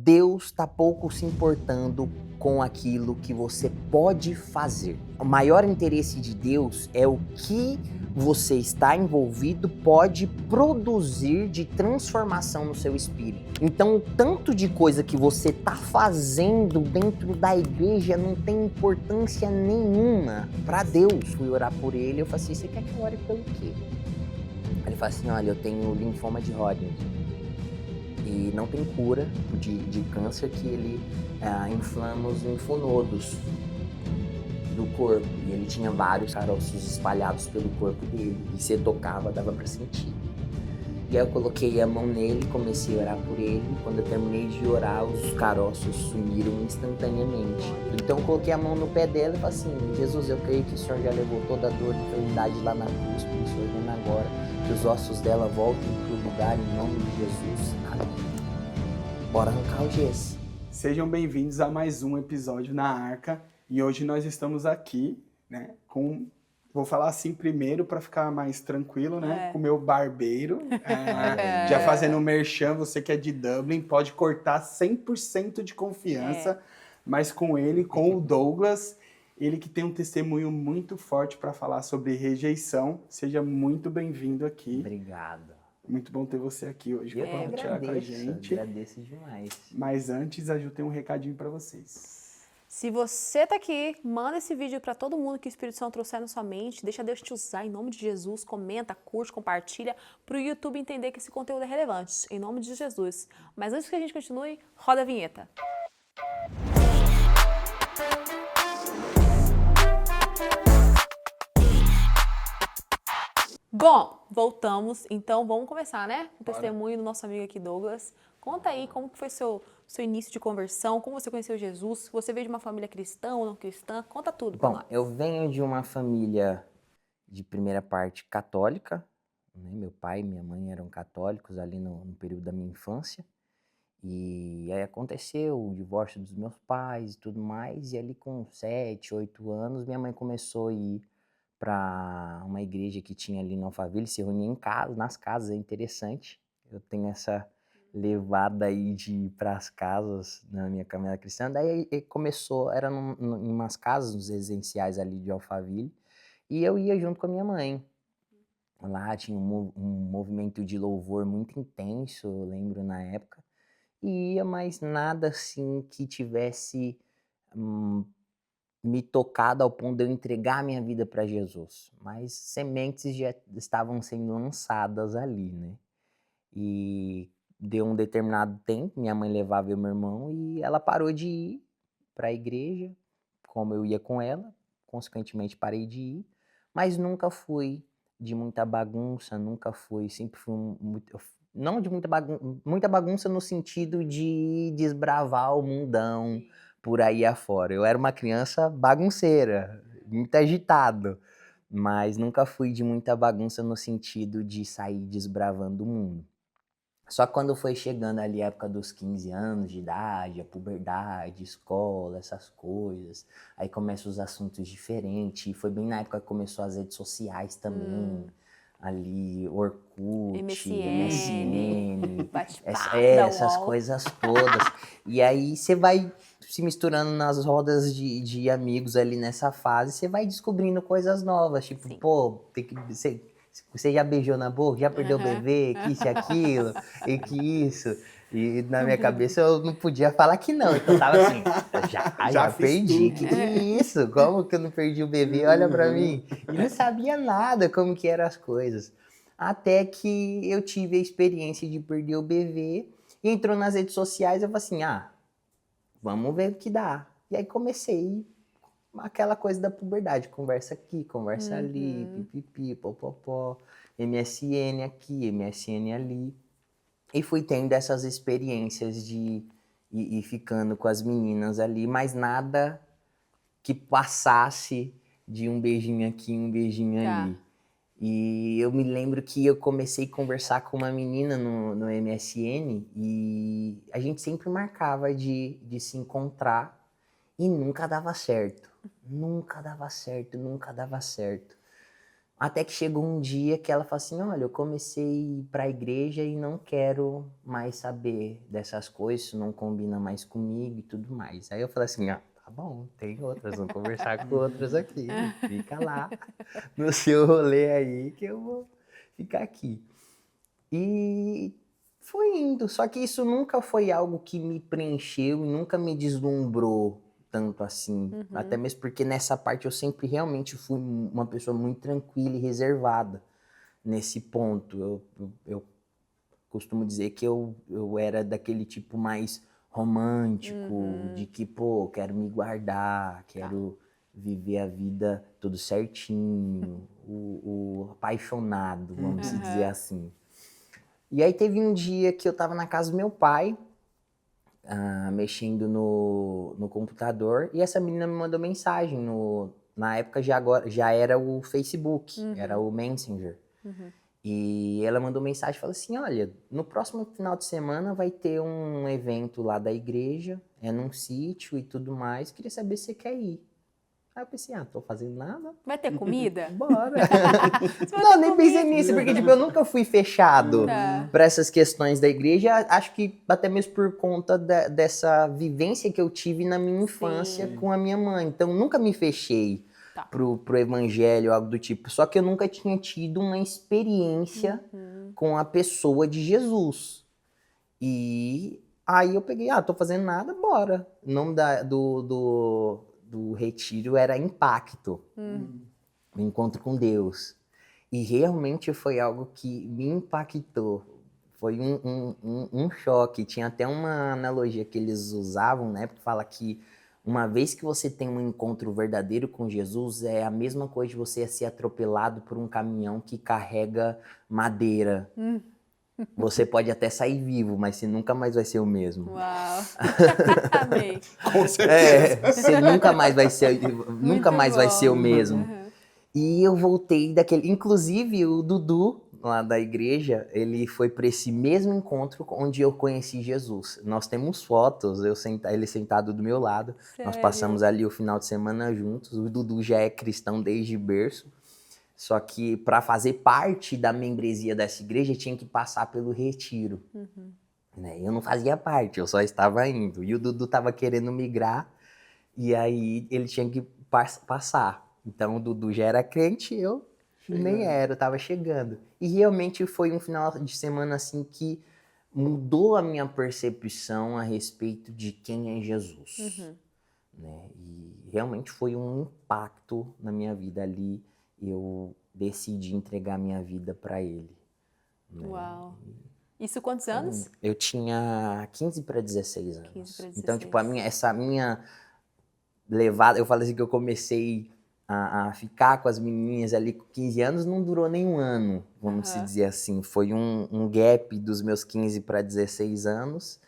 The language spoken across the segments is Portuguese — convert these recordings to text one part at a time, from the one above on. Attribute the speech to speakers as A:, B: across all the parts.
A: Deus está pouco se importando com aquilo que você pode fazer. O maior interesse de Deus é o que você está envolvido pode produzir de transformação no seu espírito. Então, o tanto de coisa que você está fazendo dentro da igreja não tem importância nenhuma para Deus. Fui orar por ele, eu falei assim, você quer que eu ore pelo quê? Ele falou assim, olha, eu tenho linfoma de Hodgkin. E não tem cura de câncer, que ele inflama os linfonodos do corpo. E ele tinha vários caroços espalhados pelo corpo dele. E você tocava, dava pra sentir. E aí eu coloquei a mão nele, comecei a orar por ele. Quando eu terminei de orar, os caroços sumiram instantaneamente. Então eu coloquei a mão no pé dela e falei assim, Jesus, eu creio que o Senhor já levou toda a dor e enfermidade lá na cruz, por isso ordeno agora que os ossos dela voltem pro lugar em nome de Jesus. Amém. Bora arrancar o gesso.
B: Sejam bem-vindos a mais um episódio na Arca. E hoje nós estamos aqui, né, com... Vou falar assim primeiro para ficar mais tranquilo, né? Com o meu barbeiro. Já fazendo um merchan, você que é de Dublin, pode cortar 100% de confiança. Mas com ele, com o Douglas, ele que tem um testemunho muito forte para falar sobre rejeição. Seja muito bem-vindo aqui.
A: Obrigado.
B: Muito bom ter você aqui hoje
A: Eu
B: para compartilhar com a gente.
A: Agradeço demais.
B: Mas antes, a Ju tem um recadinho para vocês.
C: Se você tá aqui, manda esse vídeo para todo mundo que o Espírito Santo trouxer na sua mente. Deixa Deus te usar em nome de Jesus. Comenta, curte, compartilha para o YouTube entender que esse conteúdo é relevante. Em nome de Jesus. Mas antes que a gente continue, roda a vinheta. Bom, voltamos. Então vamos começar, né? O testemunho do nosso amigo aqui, Douglas. Conta aí como que foi seu início de conversão, como você conheceu Jesus, você veio de uma família cristã ou não cristã, conta tudo pra
A: Bom,
C: nós.
A: eu venho de uma família de primeira parte católica, né? Meu pai e minha mãe eram católicos ali no período da minha infância. E aí aconteceu o divórcio dos meus pais e tudo mais, e ali com 7, 8 anos, minha mãe começou a ir para uma igreja que tinha ali no Alphaville, se reunia em casa, nas casas, é interessante. Eu tenho essa levada aí de ir para as casas na minha caminhada cristã. Daí começou, era em umas casas, nos residenciais ali de Alphaville, e eu ia junto com a minha mãe. Lá tinha um movimento de louvor muito intenso, eu lembro na época, e ia, mas nada assim que tivesse me tocado ao ponto de eu entregar a minha vida para Jesus. Mas sementes já estavam sendo lançadas ali, né? E deu um determinado tempo, minha mãe levava eu e meu irmão e ela parou de ir para a igreja, como eu ia com ela, consequentemente parei de ir, mas nunca fui de muita bagunça, nunca fui, sempre fui não de muita bagunça no sentido de desbravar o mundão por aí afora. Eu era uma criança bagunceira, muito agitado, mas nunca fui de muita bagunça no sentido de sair desbravando o mundo. Só que quando foi chegando ali a época dos 15 anos de idade, a puberdade, escola, essas coisas, aí começam os assuntos diferentes, e foi bem na época que começou as redes sociais também, ali, Orkut, MSN, essas coisas todas. E aí você vai se misturando nas rodas de amigos ali nessa fase, você vai descobrindo coisas novas, tipo,
C: Sim.
A: pô, tem que... Você já beijou na boca? Já perdeu o bebê? Que isso e aquilo? E que isso? E na minha cabeça eu não podia falar que não. Então eu tava assim, já perdi. Que é isso? Como que eu não perdi o bebê? Olha pra mim. E não sabia nada como que eram as coisas. Até que eu tive a experiência de perder o bebê. E entrou nas redes sociais, eu falei assim, vamos ver o que dá. E aí comecei aquela coisa da puberdade, conversa aqui, conversa ali, pipipi, popopó, MSN aqui, MSN ali. E fui tendo essas experiências de ir ficando com as meninas ali, mas nada que passasse de um beijinho aqui, um beijinho ali. E eu me lembro que eu comecei a conversar com uma menina no MSN e a gente sempre marcava de se encontrar e nunca dava certo. Nunca dava certo. Até que chegou um dia que ela falou assim, olha, eu comecei a ir pra igreja e não quero mais saber dessas coisas, isso não combina mais comigo e tudo mais. Aí eu falei assim, tá bom, tem outras, vamos conversar com outras aqui, fica lá no seu rolê aí que eu vou ficar aqui. E foi indo, só que isso nunca foi algo que me preencheu e nunca me deslumbrou tanto assim. Até mesmo porque nessa parte eu sempre realmente fui uma pessoa muito tranquila e reservada nesse ponto. Eu costumo dizer que eu era daquele tipo mais romântico, de que, pô, quero me guardar, quero viver a vida tudo certinho, o apaixonado, vamos dizer assim. E aí teve um dia que eu tava na casa do meu pai, mexendo no computador, e essa menina me mandou mensagem. Na época já era o Facebook, era o Messenger. E ela mandou mensagem e falou assim, olha, no próximo final de semana vai ter um evento lá da igreja, é num sítio e tudo mais, queria saber se você quer ir. Aí eu pensei, tô fazendo nada.
C: Vai ter comida?
A: Bora. Não, nem pensei nisso, porque tipo, eu nunca fui fechado para essas questões da igreja. Acho que até mesmo por conta dessa vivência que eu tive na minha infância com a minha mãe. Então, nunca me fechei pro evangelho, algo do tipo. Só que eu nunca tinha tido uma experiência com a pessoa de Jesus. E aí eu peguei, tô fazendo nada, bora. O nome do retiro era Impacto, o encontro com Deus. E realmente foi algo que me impactou. Foi um choque. Tinha até uma analogia que eles usavam, né? Porque fala que uma vez que você tem um encontro verdadeiro com Jesus, é a mesma coisa de você ser atropelado por um caminhão que carrega madeira. Você pode até sair vivo, mas você nunca mais vai ser o mesmo.
C: Uau! Amei.
B: Com certeza.
A: Você nunca mais vai ser o mesmo. E eu voltei daquele... Inclusive, o Dudu, lá da igreja, ele foi para esse mesmo encontro onde eu conheci Jesus. Nós temos fotos, ele sentado do meu lado.
C: Sério?
A: Nós passamos ali o final de semana juntos. O Dudu já é cristão desde berço. Só que para fazer parte da membresia dessa igreja, tinha que passar pelo retiro. Né? Eu não fazia parte, eu só estava indo. E o Dudu estava querendo migrar, e aí ele tinha que passar. Então o Dudu já era crente, eu nem era, eu estava chegando. E realmente foi um final de semana assim que mudou a minha percepção a respeito de quem é Jesus. Né? E realmente foi um impacto na minha vida ali. Eu decidi entregar minha vida para ele. Né?
C: Uau! Isso quantos anos?
A: Eu tinha 15 para 16 anos.
C: 15 para 16.
A: Então, tipo, essa minha levada, eu falei assim que eu comecei a ficar com as menininhas ali com 15 anos, não durou nem um ano, vamos se dizer assim. Foi um gap dos meus 15 para 16 anos.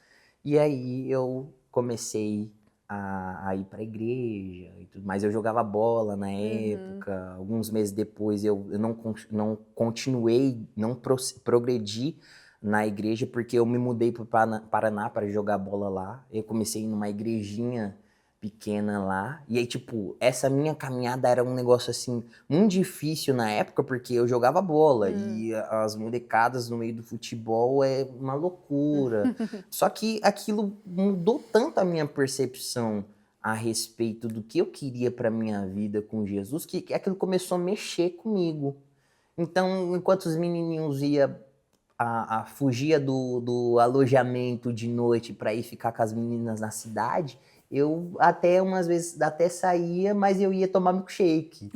A: E aí eu comecei a ir para a igreja e tudo mais. Eu jogava bola na época. Alguns meses depois eu não continuei, não progredi na igreja, porque eu me mudei para o Paraná para jogar bola lá. Eu comecei numa igrejinha pequena lá. E aí, tipo, essa minha caminhada era um negócio, assim, muito difícil na época, porque eu jogava bola. E as molecadas no meio do futebol é uma loucura. Só que aquilo mudou tanto a minha percepção a respeito do que eu queria pra minha vida com Jesus, que aquilo começou a mexer comigo. Então, enquanto os menininhos fugia do alojamento de noite para ir ficar com as meninas na cidade, eu até umas vezes até saía, mas eu ia tomar milkshake.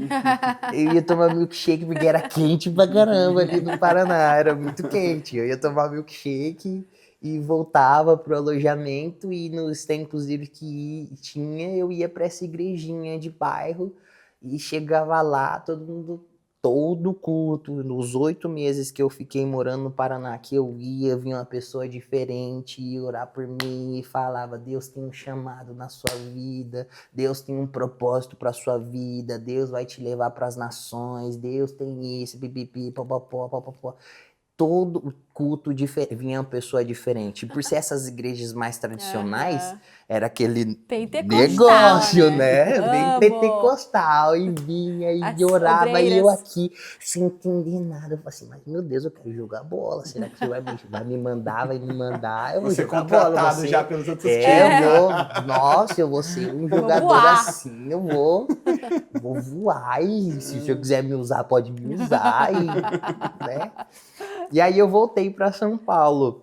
A: Eu ia tomar milkshake porque era quente pra caramba ali no Paraná, era muito quente. Eu ia tomar milkshake e voltava pro alojamento, e nos tempos livres que tinha, eu ia para essa igrejinha de bairro e chegava lá, todo culto, nos 8 meses que eu fiquei morando no Paraná, que eu ia, vinha uma pessoa diferente e orar por mim e falava, Deus tem um chamado na sua vida, Deus tem um propósito para sua vida, Deus vai te levar para as nações, Deus tem isso, pipipi, popopó, popopó. todo culto vinha uma pessoa diferente. Por ser essas igrejas mais tradicionais, era aquele negócio, né? Bem pentecostal. E vinha, e orava, e eu aqui, sem entender nada. Eu falei assim, mas meu Deus, eu quero jogar bola. Será que você vai me mandar, vai me mandar? Eu vou
B: Você
A: jogar
B: contratado
A: bola,
B: já pelos outros times.
A: Eu vou ser um jogador assim, eu vou voar. E se eu quiser me usar, pode me usar. Né? E aí eu voltei para São Paulo.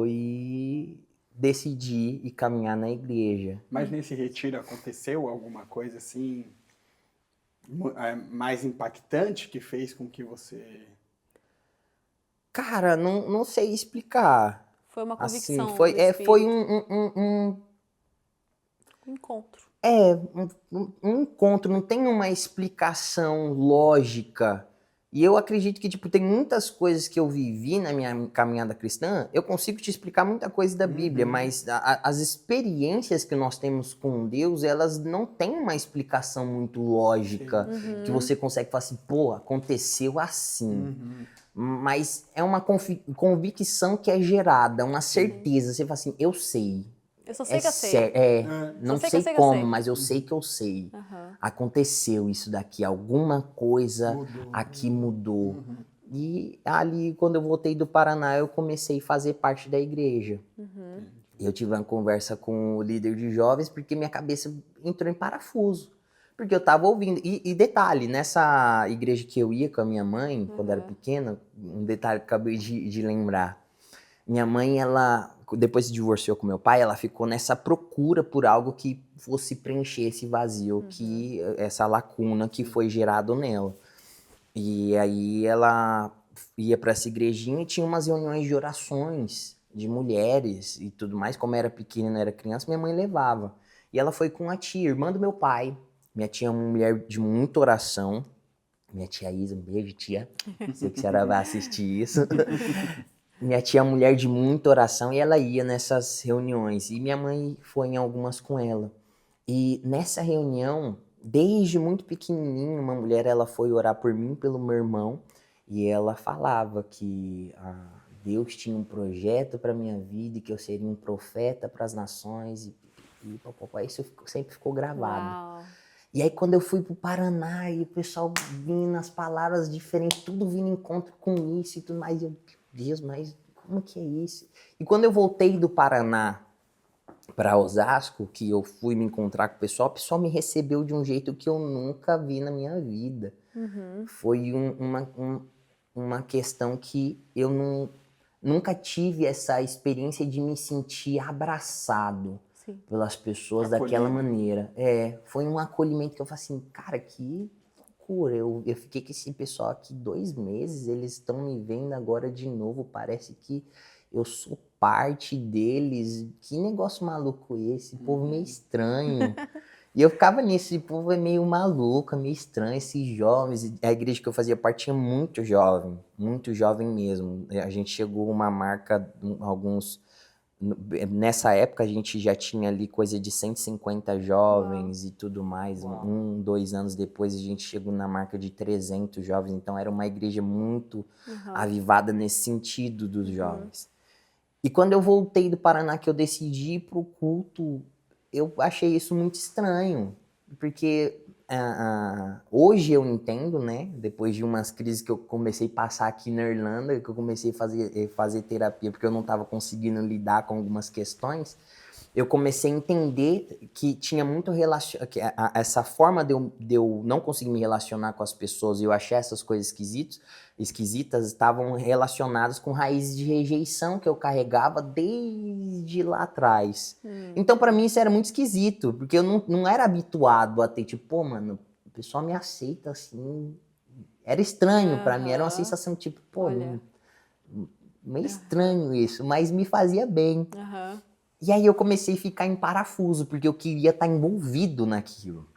A: E decidi ir caminhar na igreja.
B: Mas nesse retiro aconteceu alguma coisa assim mais impactante que fez com que você...
A: Cara, não sei explicar.
C: Foi uma convicção.
A: Assim, foi um
C: encontro.
A: Um encontro, não tem uma explicação lógica. E eu acredito que, tipo, tem muitas coisas que eu vivi na minha caminhada cristã, eu consigo te explicar muita coisa da Bíblia, mas as experiências que nós temos com Deus, elas não têm uma explicação muito lógica, que você consegue falar assim, pô, aconteceu assim. Mas é uma convicção que é gerada, uma certeza. Você fala assim, eu sei.
C: Eu só sei que eu sei.
A: Não sei como, mas eu sei que eu sei. Aconteceu isso daqui, alguma coisa aqui mudou. E ali, quando eu voltei do Paraná, eu comecei a fazer parte da igreja. Eu tive uma conversa com o líder de jovens, porque minha cabeça entrou em parafuso. Porque eu tava ouvindo. E detalhe, nessa igreja que eu ia com a minha mãe, quando era pequena, um detalhe que eu acabei de lembrar. Minha mãe, ela, depois se divorciou com meu pai, ela ficou nessa procura por algo que fosse preencher esse vazio, essa lacuna que foi gerado nela. E aí ela ia para essa igrejinha e tinha umas reuniões de orações de mulheres e tudo mais. Como era pequena, era criança, minha mãe levava. E ela foi com a tia, irmã do meu pai. Minha tia é uma mulher de muita oração. Minha tia Isa, um beijo, tia. Sei que a senhora vai assistir isso. Minha tia é uma mulher de muita oração e ela ia nessas reuniões. E minha mãe foi em algumas com ela. E nessa reunião, desde muito pequenininho, uma mulher ela foi orar por mim, pelo meu irmão. E ela falava que Deus tinha um projeto para minha vida e que eu seria um profeta para as nações. Isso sempre ficou gravado.
C: Uau.
A: E aí quando eu fui pro Paraná e o pessoal vindo nas palavras diferentes, tudo vindo em encontro com isso e tudo mais, eu, Deus, mas como que é isso? E quando eu voltei do Paraná para Osasco, que eu fui me encontrar com o pessoal me recebeu de um jeito que eu nunca vi na minha vida. Foi uma questão que eu nunca tive essa experiência de me sentir abraçado pelas pessoas daquela maneira. Foi um acolhimento que eu falei assim, cara, que loucura. Eu fiquei com esse pessoal aqui 2 meses, eles estão me vendo agora de novo, parece que eu sou parte deles. Que negócio maluco esse, povo meio estranho. E eu ficava nisso, esse povo é meio maluco, é meio estranho, esses jovens. A igreja que eu fazia parte tinha muito jovem mesmo. A gente chegou a uma marca, nessa época a gente já tinha ali coisa de 150 jovens e tudo mais. 2 anos depois a gente chegou na marca de 300 jovens. Então era uma igreja muito avivada nesse sentido dos jovens. E quando eu voltei do Paraná, que eu decidi ir pro culto, eu achei isso muito estranho. Porque hoje eu entendo, né? Depois de umas crises que eu comecei a passar aqui na Irlanda, que eu comecei a fazer terapia, porque eu não estava conseguindo lidar com algumas questões, eu comecei a entender que tinha muito essa forma de eu não conseguir me relacionar com as pessoas e eu achar essas coisas esquisitas estavam relacionadas com raízes de rejeição que eu carregava desde lá atrás. Então, para mim, isso era muito esquisito, porque eu não era habituado a ter, tipo, pô, mano, o pessoal me aceita assim. Era estranho para mim, era uma sensação tipo, pô, meio estranho isso, mas me fazia bem. E aí eu comecei a ficar em parafuso, porque eu queria estar envolvido naquilo.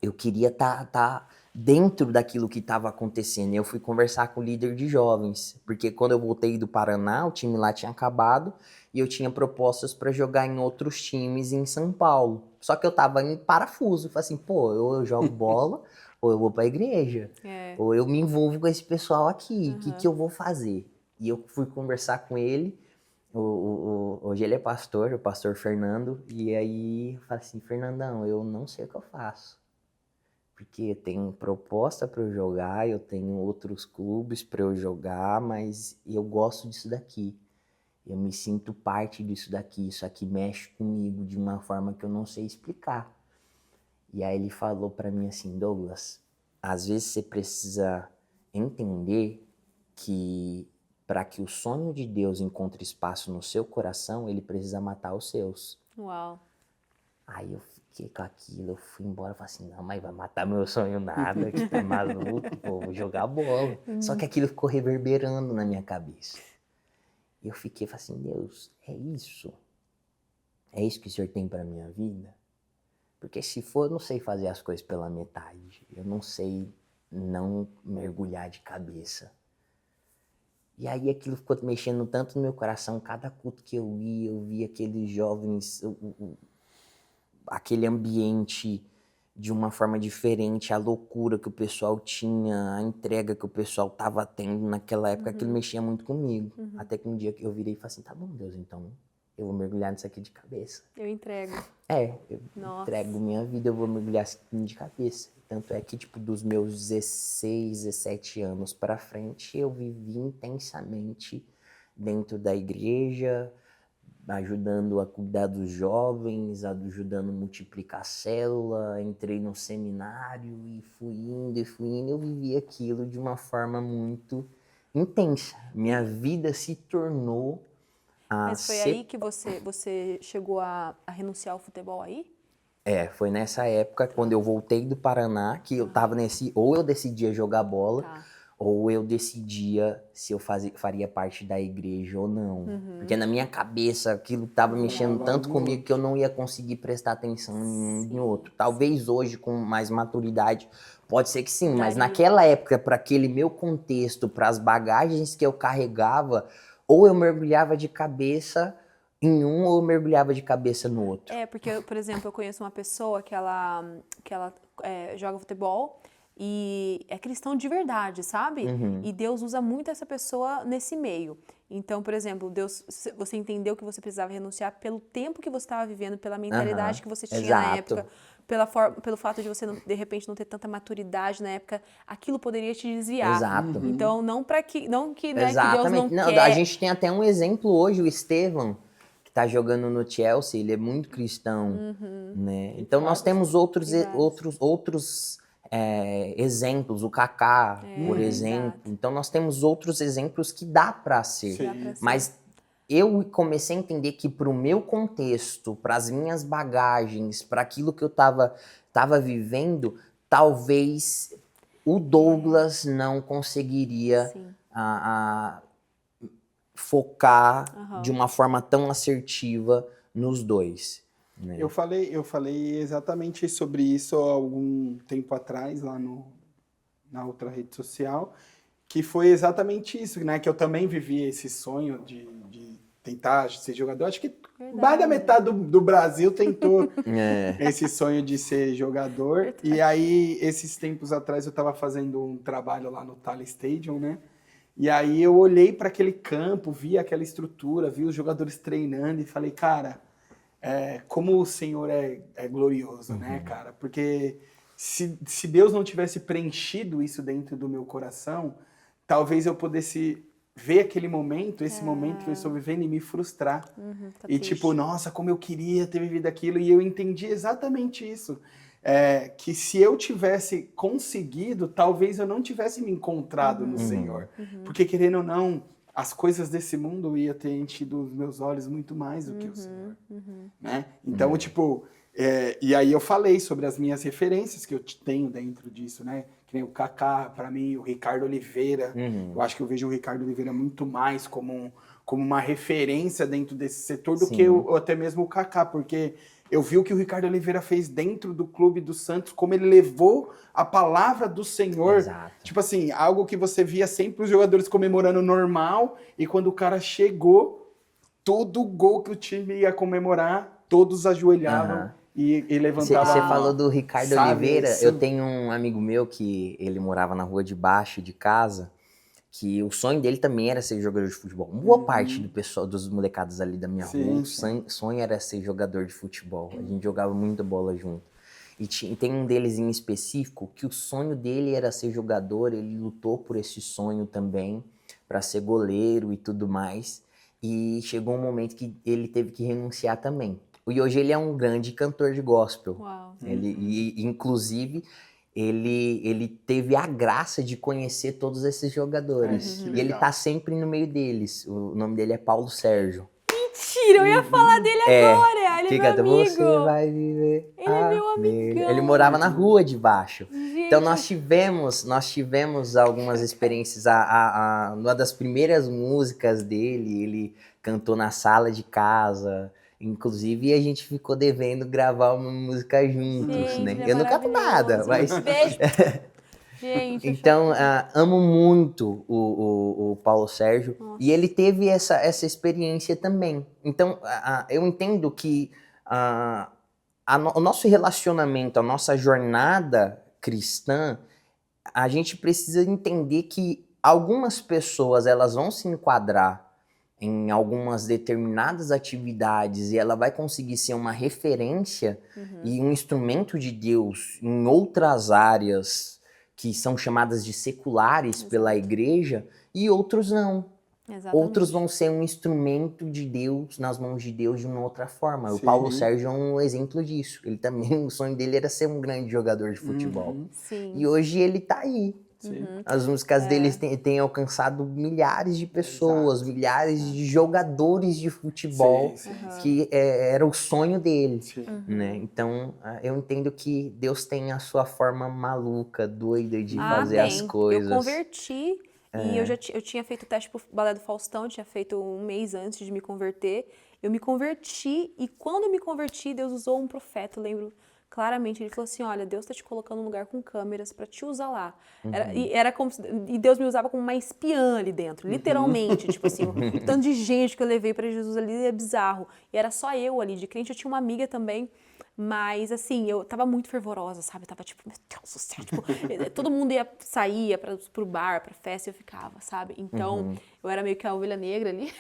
A: Eu queria estar dentro daquilo que estava acontecendo. E eu fui conversar com o líder de jovens, porque quando eu voltei do Paraná, o time lá tinha acabado e eu tinha propostas para jogar em outros times em São Paulo. Só que eu estava em parafuso. Falei assim, pô, eu jogo bola ou eu vou pra igreja, ou eu me envolvo com esse pessoal aqui, o que eu vou fazer? E eu fui conversar com ele, hoje ele é pastor, o pastor Fernando, e aí eu falei assim, Fernandão, eu não sei o que eu faço. Porque eu tenho proposta para eu jogar, eu tenho outros clubes para eu jogar, mas eu gosto disso daqui. Eu me sinto parte disso daqui, isso aqui mexe comigo de uma forma que eu não sei explicar. E aí ele falou para mim assim, Douglas, às vezes você precisa entender que para que o sonho de Deus encontre espaço no seu coração, ele precisa matar os seus.
C: Uau.
A: Aí eu fiquei com aquilo, eu fui embora e falei assim, não, mas vai matar meu sonho nada, que tá maluco, pô, vou jogar bola. Só que aquilo ficou reverberando na minha cabeça. E eu fiquei, falei assim, Deus, é isso? É isso que o Senhor tem pra minha vida? Porque se for, eu não sei fazer as coisas pela metade. Eu não sei não mergulhar de cabeça. E aí aquilo ficou mexendo tanto no meu coração, cada culto que eu via aqueles jovens, aquele ambiente de uma forma diferente, a loucura que o pessoal tinha, a entrega que o pessoal tava tendo naquela época, aquilo mexia muito comigo. Até que um dia que eu virei e falei assim, tá bom, Deus, então eu vou mergulhar nisso aqui de cabeça.
C: Eu entrego.
A: Eu entrego minha vida, eu vou mergulhar isso aqui de cabeça. Tanto é que, tipo, dos meus 16, 17 anos pra frente, eu vivi intensamente dentro da igreja, ajudando a cuidar dos jovens, ajudando a multiplicar a célula, entrei no seminário e fui indo, eu vivi aquilo de uma forma muito intensa. Minha vida se tornou
C: Mas foi aí que você chegou a renunciar ao futebol aí?
A: Foi nessa época, quando eu voltei do Paraná, que eu tava ou eu decidia jogar bola, ou eu decidia se eu faria parte da igreja ou não. Porque na minha cabeça aquilo tava mexendo tanto comigo que eu não ia conseguir prestar atenção em um e outro. Talvez hoje, com mais maturidade, pode ser que sim, mas naquela época, para aquele meu contexto, para as bagagens que eu carregava, ou eu mergulhava de cabeça em um ou eu mergulhava de cabeça no outro.
C: Porque, por exemplo, eu conheço uma pessoa que ela joga futebol e é cristão de verdade, sabe? E Deus usa muito essa pessoa nesse meio. Então, por exemplo, você entendeu que você precisava renunciar pelo tempo que você estava vivendo, pela mentalidade que você tinha na época, pelo fato de você, de repente, não ter tanta maturidade na época, aquilo poderia te desviar.
A: Exato.
C: Então, não que Deus
A: Exatamente.
C: não quer...
A: A gente tem até um exemplo hoje, o Estevão, tá jogando no Chelsea, ele é muito cristão, né? Então nós temos outros exemplos, o Kaká, por exemplo.
C: Exato.
A: Então nós temos outros exemplos que dá para ser. Mas eu comecei a entender que para o meu contexto, para as minhas bagagens, para aquilo que eu tava vivendo, talvez o Douglas não conseguiria focar de uma forma tão assertiva nos dois. Né?
B: Eu falei exatamente sobre isso há algum tempo atrás, lá na outra rede social, que foi exatamente isso, né? Que eu também vivi esse sonho de tentar ser jogador. Acho que mais da metade do Brasil tentou esse sonho de ser jogador. E aí, esses tempos atrás, eu estava fazendo um trabalho lá no Thalia Stadium, né? E aí eu olhei para aquele campo, vi aquela estrutura, vi os jogadores treinando e falei, cara, como o Senhor é glorioso, né, cara? Porque se Deus não tivesse preenchido isso dentro do meu coração, talvez eu pudesse ver aquele momento, esse momento que eu estou vivendo e me frustrar. E tipo, nossa, como eu queria ter vivido aquilo. E eu entendi exatamente isso. Que se eu tivesse conseguido, talvez eu não tivesse me encontrado no Senhor. Porque, querendo ou não, as coisas desse mundo ia ter enchido os meus olhos muito mais do que o Senhor. Né? Então, tipo... e aí eu falei sobre as minhas referências que eu tenho dentro disso, né? Que nem o Kaká, para mim, o Ricardo Oliveira. Eu acho que eu vejo o Ricardo Oliveira muito mais como uma referência dentro desse setor do que até mesmo o Kaká, porque... Eu vi o que o Ricardo Oliveira fez dentro do clube do Santos, como ele levou a palavra do Senhor.
A: Exato.
B: Tipo assim, algo que você via sempre os jogadores comemorando normal, e quando o cara chegou, todo gol que o time ia comemorar, todos ajoelhavam e levantava...
A: Você falou do Ricardo
B: Sabe,
A: Oliveira.
B: assim.
A: Eu tenho um amigo meu que ele morava na rua de baixo de casa, que o sonho dele também era ser jogador de futebol. Boa parte do pessoal, dos molecados ali da minha
B: Sim,
A: rua, o
B: sim.
A: sonho era ser jogador de futebol. A gente jogava muita bola junto. E tem um deles em específico que o sonho dele era ser jogador, ele lutou por esse sonho também, para ser goleiro e tudo mais. E chegou um momento que ele teve que renunciar também. E hoje ele é um grande cantor de gospel.
C: Uau.
A: Inclusive, ele teve a graça de conhecer todos esses jogadores.
B: Que
A: E ele
B: legal.
A: tá sempre no meio deles. O nome dele é Paulo Sérgio.
C: Mentira, eu ia falar dele agora. Ele é meu amigo.
A: Você vai viver.
C: Ele é meu amigão.
A: Ele morava na rua de baixo.
C: Gente.
A: Então nós tivemos algumas experiências. Uma das primeiras músicas dele, ele cantou na sala de casa. Inclusive, a gente ficou devendo gravar uma música juntos,
C: Gente,
A: né?
C: ele é
A: Eu não canto nada,
C: maravilhoso.
A: mas...
C: Beijo. Gente,
A: Então, amo muito o Paulo Sérgio.
C: Nossa.
A: E ele teve essa experiência também. Então, eu entendo que o nosso relacionamento, a nossa jornada cristã, a gente precisa entender que algumas pessoas elas vão se enquadrar em algumas determinadas atividades e ela vai conseguir ser uma referência e um instrumento de Deus em outras áreas que são chamadas de seculares pela igreja, e outros não.
C: Exatamente.
A: Outros vão ser um instrumento de Deus, nas mãos de Deus, de uma outra forma.
B: Sim.
A: O Paulo Sérgio é um exemplo disso. Ele também, o sonho dele era ser um grande jogador de futebol.
C: Sim.
A: E hoje ele tá aí.
B: Sim.
A: As músicas dele têm alcançado milhares de pessoas, milhares de jogadores de futebol,
B: Sim, sim.
A: que era o sonho dele.
B: Sim.
A: Né? Então, eu entendo que Deus tem a sua forma maluca, doida de fazer as
C: Tem.
A: coisas.
C: Eu converti e eu tinha feito o teste pro Balé do Faustão, tinha feito um mês antes de me converter. Eu me converti e quando eu me converti, Deus usou um profeta, eu lembro claramente. Ele falou assim, olha, Deus tá te colocando num lugar com câmeras pra te usar lá. E Deus me usava como uma espiã ali dentro, literalmente. Tipo assim, o tanto de gente que eu levei pra Jesus ali é bizarro. E era só eu ali de crente, eu tinha uma amiga também. Mas, assim, eu tava muito fervorosa, sabe? Eu tava tipo, meu Deus do céu, tipo, todo mundo saía pro bar, pra festa, e eu ficava, sabe? Então, eu era meio que a ovelha negra ali.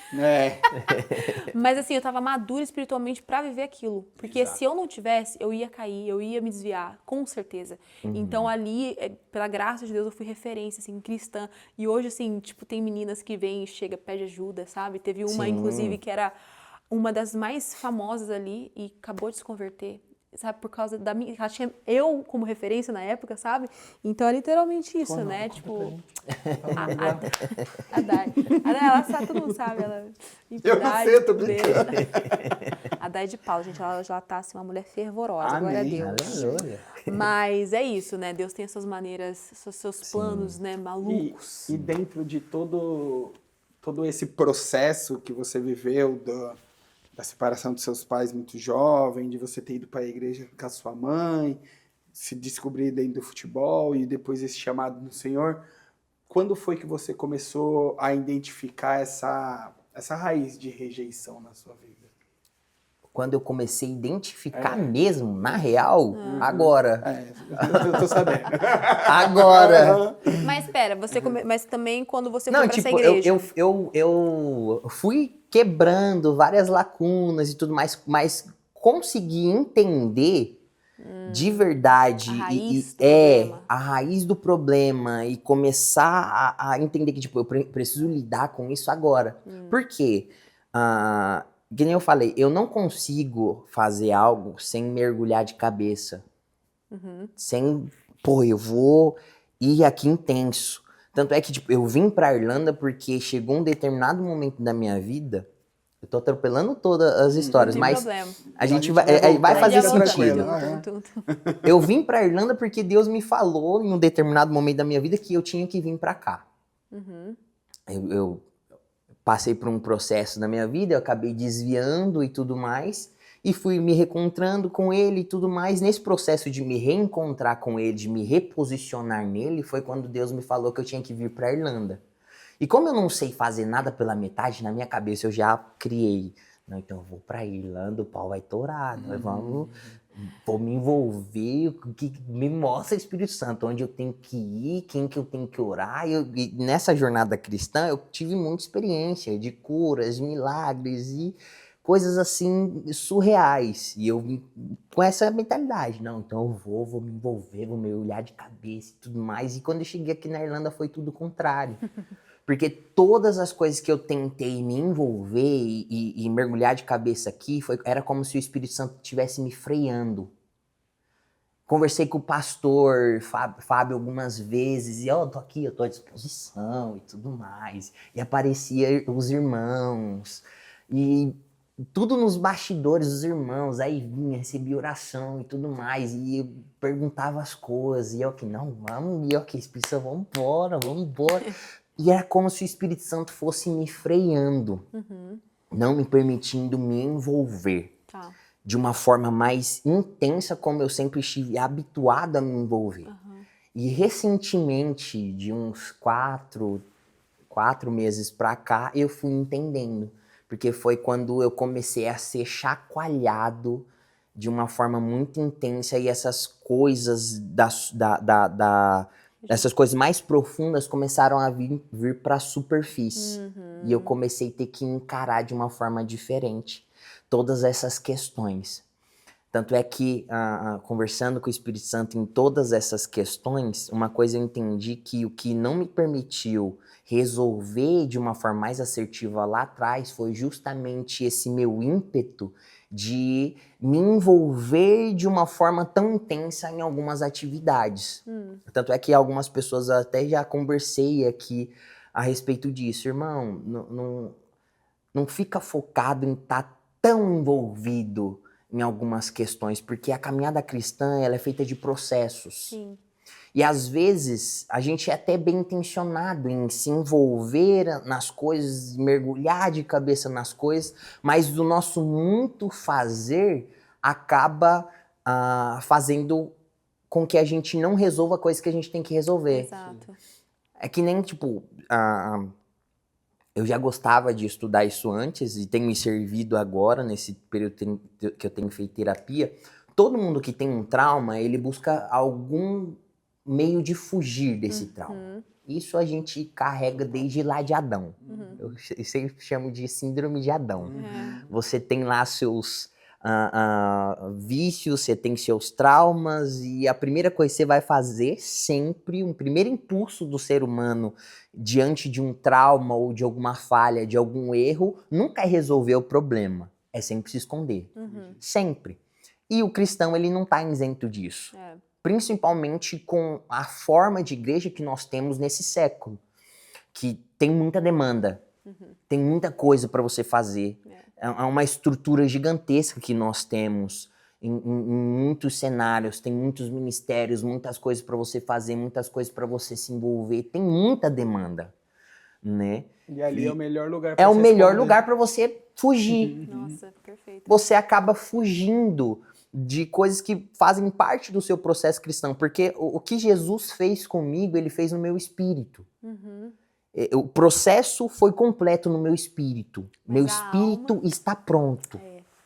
C: Mas, assim, eu tava madura espiritualmente pra viver aquilo. Porque se eu não tivesse, eu ia cair, eu ia me desviar, com certeza. Então, ali, pela graça de Deus, eu fui referência, assim, cristã. E hoje, assim, tipo, tem meninas que vêm e chegam, pede ajuda, sabe? Teve uma, inclusive, que era uma das mais famosas ali e acabou de se converter, sabe, por causa da minha... Ela tinha eu como referência na época, sabe? Então é literalmente isso, né? Tipo... A Dai, ela sabe, todo mundo sabe. Ela,
B: Eu não sei, eu tô brincando.
C: A Dai de Paulo, gente, ela já tá assim, uma mulher fervorosa, glória a
B: Amém.
C: Deus.
A: Aleluia.
C: Mas é isso, né? Deus tem as suas maneiras, seus planos, né, malucos.
B: E dentro de todo esse processo que você viveu da separação dos seus pais muito jovem, de você ter ido para a igreja com a sua mãe, se descobrir dentro do futebol e depois esse chamado do Senhor, quando foi que você começou a identificar essa raiz de rejeição na sua vida?
A: Quando eu comecei a identificar mesmo, na real, agora.
B: Eu tô sabendo.
A: Agora.
C: Mas espera, mas também quando você
A: Não,
C: foi pra
A: tipo,
C: essa igreja.
A: eu fui quebrando várias lacunas e tudo mais, mas consegui entender de verdade
C: A raiz do problema.
A: a raiz do problema e começar a entender que, tipo, eu preciso lidar com isso agora. Por quê? Que nem eu falei, eu não consigo fazer algo sem mergulhar de cabeça. Sem, eu vou ir aqui intenso. Tanto é que, tipo, eu vim pra Irlanda porque chegou um determinado momento da minha vida. Eu tô atropelando todas as histórias, mas a gente vai fazer sentido. Eu vim pra Irlanda porque Deus me falou em um determinado momento da minha vida que eu tinha que vir pra cá. Eu passei por um processo na minha vida, eu acabei desviando e tudo mais, e fui me reencontrando com ele e tudo mais. Nesse processo de me reencontrar com ele, de me reposicionar nele, foi quando Deus me falou que eu tinha que vir pra Irlanda. E como eu não sei fazer nada pela metade, na minha cabeça eu já criei. Não, então eu vou pra Irlanda, o pau vai torar, nós vamos vou me envolver, o que me mostra o Espírito Santo, onde eu tenho que ir, quem que eu tenho que orar. E nessa jornada cristã, eu tive muita experiência de curas, milagres e coisas assim surreais. E eu vim com essa mentalidade, não, então eu vou me envolver, vou mergulhar de cabeça e tudo mais. E quando eu cheguei aqui na Irlanda foi tudo o contrário. Porque todas as coisas que eu tentei me envolver e mergulhar de cabeça aqui, era como se o Espírito Santo estivesse me freando. Conversei com o pastor Fábio algumas vezes, e eu tô aqui, eu tô à disposição e tudo mais. E aparecia os irmãos, e tudo nos bastidores dos irmãos, aí vinha, recebia oração e tudo mais, e eu perguntava as coisas, e eu aqui, não, vamos, e eu aqui, Espírito Santo, vamos embora. E era como se o Espírito Santo fosse me freando, não me permitindo me envolver de uma forma mais intensa, como eu sempre estive habituado a me envolver. E recentemente, de uns 4 meses pra cá, eu fui entendendo. Porque foi quando eu comecei a ser chacoalhado de uma forma muito intensa e essas coisas essas coisas mais profundas começaram a vir para a superfície. E eu comecei a ter que encarar de uma forma diferente todas essas questões. Tanto é que, conversando com o Espírito Santo em todas essas questões, uma coisa eu entendi que o que não me permitiu resolver de uma forma mais assertiva lá atrás foi justamente esse meu ímpeto de me envolver de uma forma tão intensa em algumas atividades. Tanto é que algumas pessoas até já conversei aqui a respeito disso. Irmão, não fica focado em estar tão envolvido em algumas questões, porque a caminhada cristã ela é feita de processos.
C: Sim.
A: E às vezes a gente é até bem intencionado em se envolver nas coisas, mergulhar de cabeça nas coisas, mas o nosso muito fazer acaba fazendo com que a gente não resolva coisas que a gente tem que resolver.
C: Exato.
A: É que nem, tipo, eu já gostava de estudar isso antes e tem me servido agora, nesse período que eu tenho feito terapia. Todo mundo que tem um trauma, ele busca algum meio de fugir desse trauma. Isso a gente carrega desde lá de Adão. Eu sempre chamo de síndrome de Adão. Você tem lá seus vícios, você tem seus traumas, e a primeira coisa que você vai fazer sempre, um primeiro impulso do ser humano diante de um trauma ou de alguma falha, de algum erro, nunca é resolver o problema, é sempre se esconder. Sempre. E o cristão, ele não está isento disso. Principalmente com a forma de igreja que nós temos nesse século, que tem muita demanda, tem muita coisa para você fazer. É uma estrutura gigantesca que nós temos em muitos cenários, tem muitos ministérios, muitas coisas para você fazer, muitas coisas para você se envolver, tem muita demanda, né?
B: E ali é o melhor lugar
A: para você fugir.
C: Nossa, perfeito.
A: Você acaba fugindo de coisas que fazem parte do seu processo cristão, porque o que Jesus fez comigo, ele fez no meu espírito. O processo foi completo no meu espírito. Meu espírito está pronto.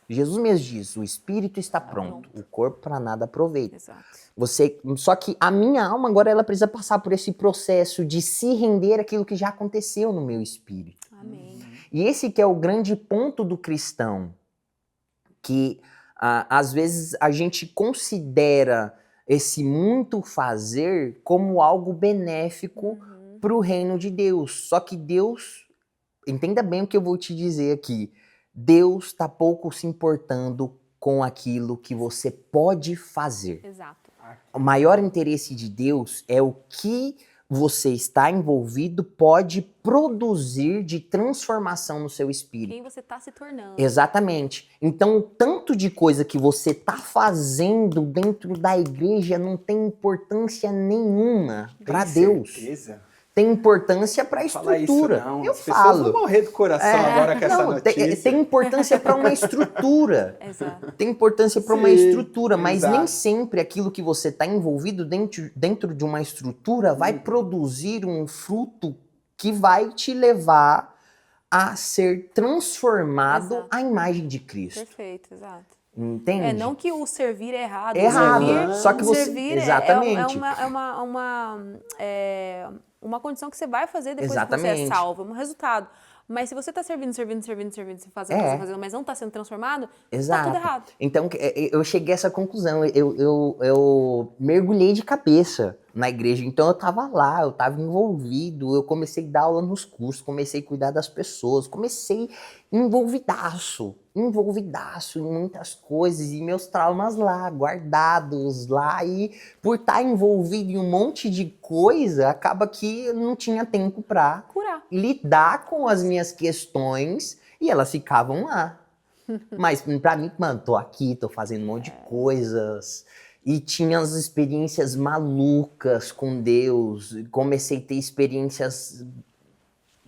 A: Jesus mesmo diz, o espírito está pronto. O corpo para nada aproveita.
C: Exato.
A: Só que a minha alma agora ela precisa passar por esse processo de se render àquilo que já aconteceu no meu espírito.
C: Amém.
A: E esse que é o grande ponto do cristão, que às vezes a gente considera esse muito fazer como algo benéfico para o reino de Deus. Só que Deus, entenda bem o que eu vou te dizer aqui, Deus está pouco se importando com aquilo que você pode fazer.
C: Exato.
A: O maior interesse de Deus é o que você está envolvido pode produzir de transformação no seu espírito.
C: Quem você está se tornando.
A: Exatamente. Então, o tanto de coisa que você está fazendo dentro da igreja não tem importância nenhuma para Deus.
B: Certeza?
A: Tem importância para a estrutura.
B: Fala isso, não.
A: Eu
B: As pessoas vão
A: falo.
B: morrer do coração agora com essa notícia.
A: Tem importância para uma estrutura.
C: Exato.
A: Tem importância para uma estrutura, mas
B: exato.
A: nem sempre aquilo que você está envolvido dentro de uma estrutura vai produzir um fruto que vai te levar a ser transformado à imagem de Cristo.
C: Perfeito, exato.
A: Entende?
C: Não que o servir é errado.
A: Errado,
C: Servir,
A: só que você...
C: servir
A: Exatamente.
C: é uma condição que você vai fazer depois que você é
A: Exatamente.
C: salvo, é um resultado. Mas se você está servindo, fazendo, mas não está sendo transformado, está tudo errado.
A: Então, eu cheguei a essa conclusão. Eu mergulhei de cabeça na igreja. Então, eu estava lá, eu estava envolvido. Eu comecei a dar aula nos cursos, comecei a cuidar das pessoas. Comecei envolvidaço em muitas coisas. E meus traumas lá, guardados lá. E por estar envolvido em um monte de coisa, acaba que eu não tinha tempo para
C: curar,
A: lidar com as minhas questões e elas ficavam lá. Mas pra mim, mano, tô aqui, tô fazendo um monte de coisas. E tinha as experiências malucas com Deus. Comecei a ter experiências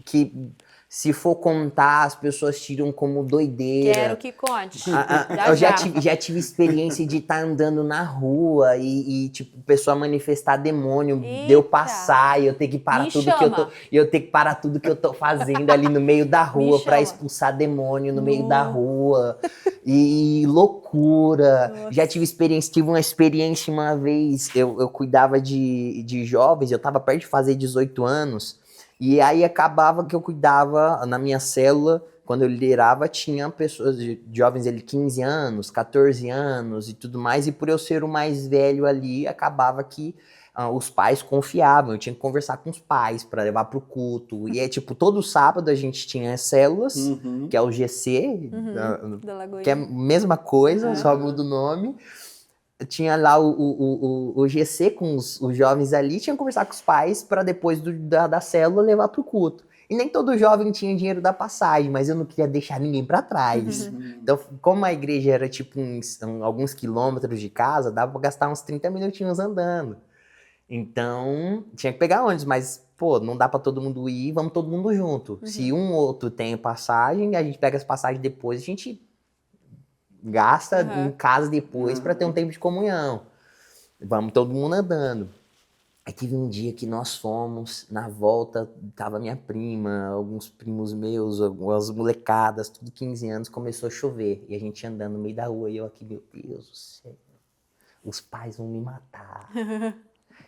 A: que, se for contar, as pessoas tiram como doideira.
C: Quero que conte.
A: Eu já tive experiência de estar andando na rua e tipo, pessoa manifestar demônio, de eu passar e eu ter que parar tudo que eu tô fazendo ali no meio da rua para expulsar demônio no meio da rua. E loucura. Nossa. Tive uma experiência uma vez, eu cuidava de jovens, eu tava perto de fazer 18 anos. E aí acabava que eu cuidava na minha célula, quando eu liderava, tinha pessoas, jovens de 15 anos, 14 anos e tudo mais, e por eu ser o mais velho ali, acabava que os pais confiavam, eu tinha que conversar com os pais para levar pro culto. E é tipo, todo sábado a gente tinha as células, que é o GC, que é a mesma coisa, só muda o nome. Tinha lá o GC com os jovens ali, tinha que conversar com os pais para depois da célula levar pro culto. E nem todo jovem tinha dinheiro da passagem, mas eu não queria deixar ninguém para trás. Então, como a igreja era tipo alguns quilômetros de casa, dava para gastar uns 30 minutinhos andando. Então, tinha que pegar ônibus, mas, pô, não dá para todo mundo ir, vamos todo mundo junto. Se um ou outro tem passagem, a gente pega as passagens depois, a gente gasta em casa depois para ter um tempo de comunhão. Vamos todo mundo andando. Aí teve um dia que nós fomos, na volta tava minha prima, alguns primos meus, algumas molecadas, tudo 15 anos, começou a chover. E a gente andando no meio da rua e eu aqui, meu Deus do céu, os pais vão me matar.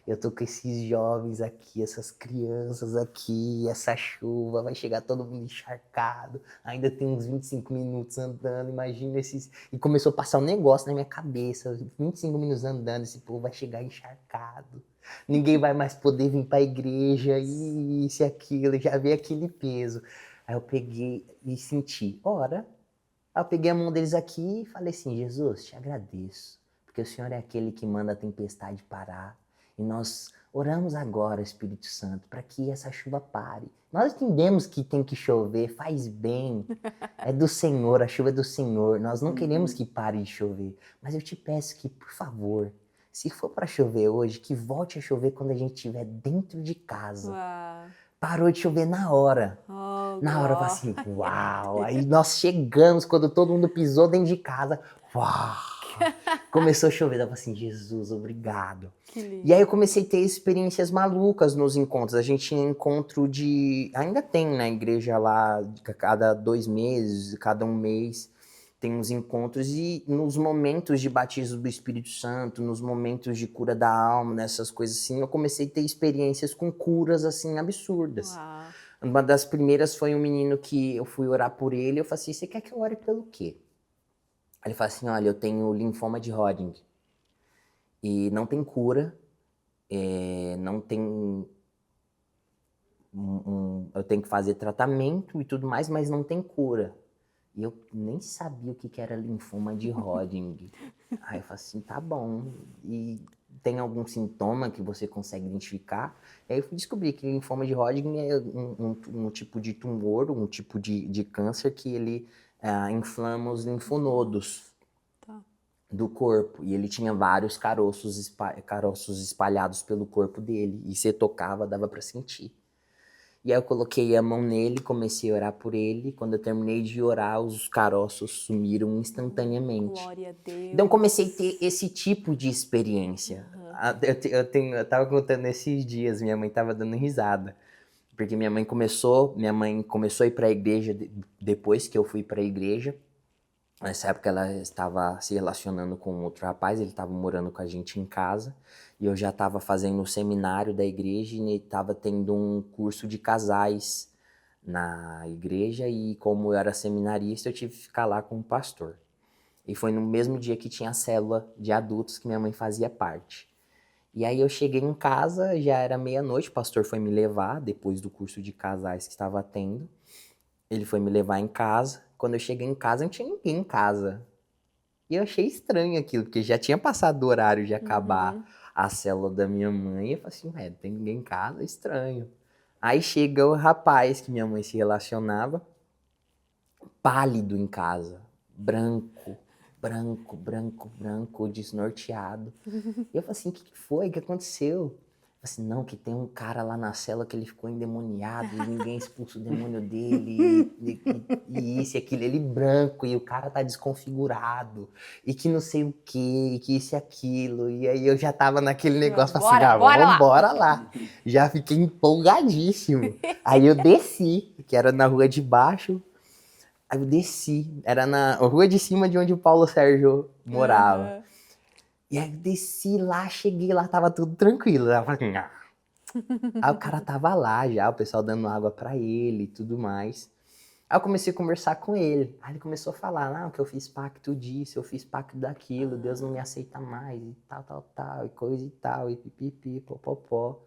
A: Eu tô com esses jovens aqui, essas crianças aqui, essa chuva, vai chegar todo mundo encharcado. Ainda tem uns 25 minutos andando, imagina esses... E começou a passar um negócio na minha cabeça, 25 minutos andando, esse povo vai chegar encharcado. Ninguém vai mais poder vir pra igreja, isso e aquilo, já veio aquele peso. Aí eu peguei e senti, ora, aí eu peguei a mão deles aqui e falei assim, Jesus, te agradeço, porque o Senhor é aquele que manda a tempestade parar. E nós oramos agora, Espírito Santo, para que essa chuva pare. Nós entendemos que tem que chover, faz bem. É do Senhor, a chuva é do Senhor. Nós não queremos que pare de chover. Mas eu te peço que, por favor, se for para chover hoje, que volte a chover quando a gente estiver dentro de casa. Uau. Parou de chover na hora. Na hora eu falei assim, uau. Aí nós chegamos, quando todo mundo pisou dentro de casa, uau. Começou a chover, eu falei assim, Jesus, obrigado. E aí eu comecei a ter experiências malucas nos encontros. A gente tinha encontro ainda tem na igreja lá, cada 2 meses, cada 1 mês, tem uns encontros. E nos momentos de batismo do Espírito Santo, nos momentos de cura da alma, nessas coisas assim, eu comecei a ter experiências com curas, assim, absurdas. Uau. Uma das primeiras foi um menino que eu fui orar por ele, eu falei assim, você quer que eu ore pelo quê? Aí ele fala assim, olha, eu tenho linfoma de Hodgkin e não tem cura, não tem... eu tenho que fazer tratamento e tudo mais, mas não tem cura. E eu nem sabia o que era linfoma de Hodgkin. Aí eu falei assim, tá bom. E tem algum sintoma que você consegue identificar? Aí eu fui descobrir que linfoma de Hodgkin é um tipo de tumor, um tipo de câncer que ele... inflama os linfonodos do corpo. E ele tinha vários caroços espalhados pelo corpo dele. E você tocava, dava pra sentir. E aí eu coloquei a mão nele, comecei a orar por ele. Quando eu terminei de orar, os caroços sumiram instantaneamente. Glória a Deus. Então comecei a ter esse tipo de experiência. Eu tava contando esses dias, minha mãe tava dando risada. Porque minha mãe começou a ir para a igreja depois que eu fui para a igreja. Nessa época ela estava se relacionando com outro rapaz, ele estava morando com a gente em casa, e eu já estava fazendo o seminário da igreja e estava tendo um curso de casais na igreja, e como eu era seminarista, eu tive que ficar lá com o pastor. E foi no mesmo dia que tinha a célula de adultos que minha mãe fazia parte. E aí eu cheguei em casa, já era meia-noite, o pastor foi me levar, depois do curso de casais que estava tendo. Ele foi me levar em casa. Quando eu cheguei em casa, não tinha ninguém em casa. E eu achei estranho aquilo, porque já tinha passado o horário de acabar a célula da minha mãe. Eu falei assim, não tem ninguém em casa, estranho. Aí chega o rapaz que minha mãe se relacionava, pálido em casa, branco, desnorteado. E eu falei assim, o que foi? O que aconteceu? Eu falei assim, não, que tem um cara lá na cela que ele ficou endemoniado e ninguém expulsa o demônio dele, e isso e aquilo, ele branco, e o cara tá desconfigurado, e que não sei o que, e que isso e aquilo. E aí eu já tava naquele negócio, assim, bora lá. Já fiquei empolgadíssimo. Aí eu desci, que era na rua de baixo. Aí eu desci, era na rua de cima de onde o Paulo Sérgio morava. E aí eu desci lá, cheguei lá, tava tudo tranquilo. Aí eu falei, Aí o cara tava lá já, o pessoal dando água pra ele e tudo mais. Aí eu comecei a conversar com ele. Aí ele começou a falar, não, que eu fiz pacto disso, eu fiz pacto daquilo, Deus não me aceita mais, e tal, e coisa e tal, e pipipi, popopó.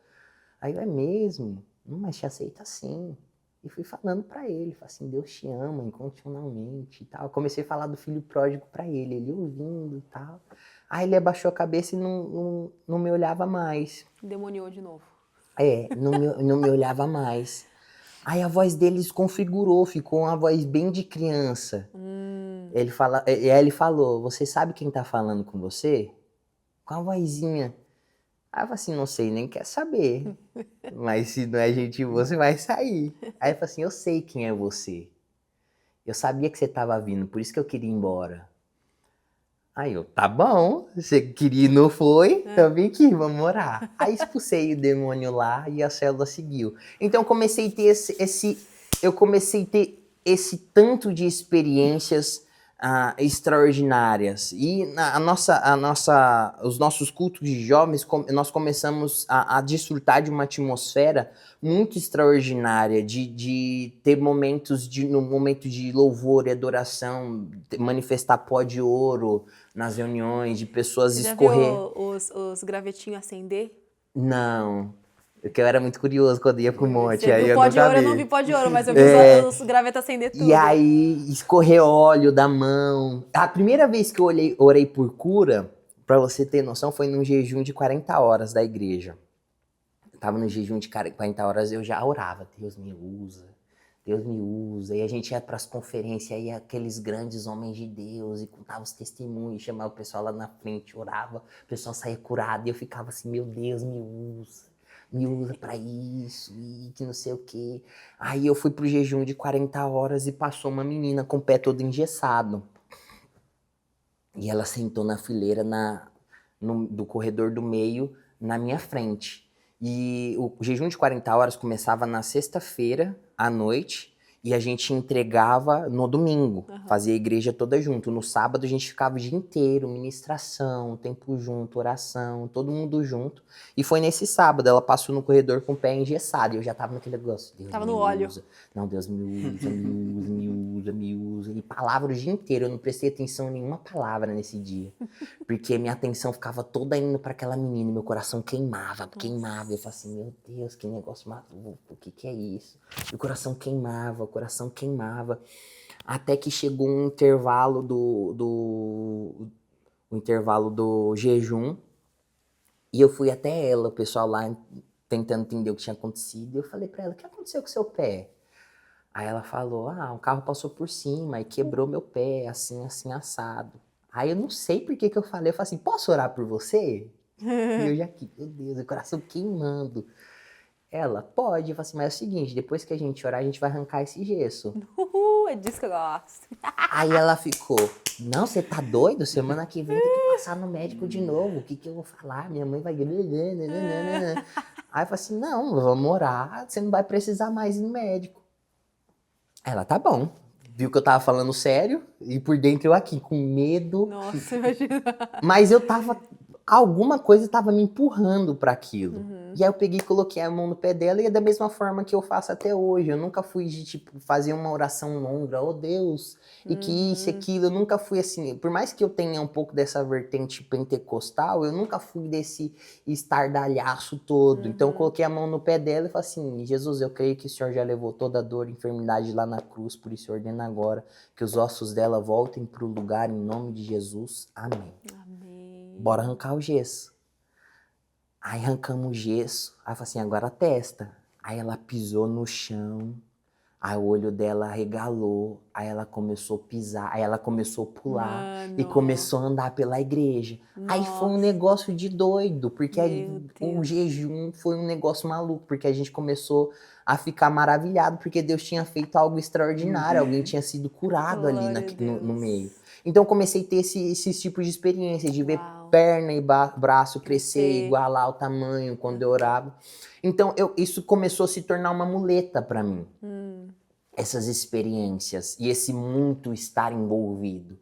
A: Aí eu, é mesmo? Mas te aceita sim. E fui falando pra ele, falei assim, Deus te ama incondicionalmente e tal. Comecei a falar do filho pródigo pra ele ouvindo e tal. Aí ele abaixou a cabeça e não me olhava mais.
C: Demoniou de novo.
A: Não me olhava mais. Aí a voz dele desconfigurou, ficou uma voz bem de criança. Ele falou, você sabe quem tá falando com você? Com a vozinha. Aí eu falei assim, não sei, nem quer saber. Mas se não é gente boa, você vai sair. Aí eu falei assim, eu sei quem é você. Eu sabia que você tava vindo, por isso que eu queria ir embora. Aí eu, tá bom, você queria ir, não foi? Eu vim aqui, vamos orar. Aí expulsei o demônio lá e a célula seguiu. Então eu comecei a ter esse tanto de experiências extraordinárias. E os nossos cultos de jovens, nós começamos a desfrutar de uma atmosfera muito extraordinária, de ter momentos, no momento de louvor e adoração, manifestar pó de ouro nas reuniões, de pessoas escorrer.
C: Já viu os gravetinhos acender?
A: Não. Porque eu era muito curioso quando ia pro monte. Aí
C: eu não vi pó de ouro, mas eu vi os gravetos acender tudo.
A: E aí, escorrer óleo da mão. A primeira vez que eu orei por cura, pra você ter noção, foi num jejum de 40 horas da igreja. Eu tava no jejum de 40 horas, eu já orava. Deus me usa. Deus me usa. E a gente ia pras conferências, aí aqueles grandes homens de Deus, e contava os testemunhos, chamava o pessoal lá na frente, orava, o pessoal saía curado, e eu ficava assim, meu Deus, me usa pra isso, e que não sei o quê. Aí eu fui pro jejum de 40 horas e passou uma menina com o pé todo engessado. E ela sentou na fileira do corredor do meio, na minha frente. E o jejum de 40 horas começava na sexta-feira à noite e a gente entregava no domingo, fazia a igreja toda junto. No sábado a gente ficava o dia inteiro, ministração, tempo junto, oração, todo mundo junto. E foi nesse sábado, ela passou no corredor com o pé engessado e eu já tava naquele negócio. Deus
C: tava
A: me
C: no óleo.
A: Usa. Não, Deus me usa. E palavra o dia inteiro, eu não prestei atenção em nenhuma palavra nesse dia. Porque minha atenção ficava toda indo para aquela menina, meu coração queimava. Eu falei assim, meu Deus, que negócio maluco, o que é isso? E o coração queimava. Até que chegou um intervalo do jejum. E eu fui até ela, o pessoal lá tentando entender o que tinha acontecido. E eu falei pra ela, o que aconteceu com o seu pé? Aí ela falou, um carro passou por cima e quebrou meu pé, assim, assado. Aí eu não sei por que eu falei assim, posso orar por você? E eu já aqui, meu Deus, o coração queimando. Ela, pode. Eu falei assim, mas é o seguinte, depois que a gente orar, a gente vai arrancar esse gesso.
C: É disso que eu gosto.
A: Aí ela ficou, não, você tá doido? Semana que vem tem que passar no médico de novo. O que eu vou falar? Minha mãe vai... Aí eu falei assim, não, vamos orar, você não vai precisar mais ir no médico. Ela, tá bom. viu que eu tava falando sério, e por dentro eu aqui, com medo.
C: Nossa, imagina.
A: Mas alguma coisa tava me empurrando para aquilo. E aí eu peguei e coloquei a mão no pé dela, e é da mesma forma que eu faço até hoje. Eu nunca fui de, tipo, fazer uma oração longa, oh Deus, e que isso e aquilo. Eu nunca fui assim. Por mais que eu tenha um pouco dessa vertente pentecostal, eu nunca fui desse estardalhaço todo. Então eu coloquei a mão no pé dela e falei assim, Jesus, eu creio que o Senhor já levou toda a dor e enfermidade lá na cruz, por isso eu ordeno agora que os ossos dela voltem pro lugar em nome de Jesus. Amém.
C: Amém.
A: Bora arrancar o gesso. Aí arrancamos o gesso. Aí eu falei assim, agora a testa. Aí ela pisou no chão. Aí o olho dela regalou. Aí ela começou a pisar. Aí ela começou a pular.
C: Mano.
A: E começou a andar pela igreja.
C: Nossa.
A: Aí foi um negócio de doido. Porque
C: Meu
A: o
C: Deus.
A: jejum foi um negócio maluco. Porque a gente começou a ficar maravilhado. Porque Deus tinha feito algo extraordinário. Alguém tinha sido curado ali
C: Glória a
A: no
C: Deus.
A: meio. Então eu comecei a ter esses tipos de experiência. De ver
C: Uau.
A: perna e braço crescer,
C: Crescer.
A: igualar o tamanho quando eu orava. Então, isso começou a se tornar uma muleta para mim. Essas experiências e esse muito estar envolvido.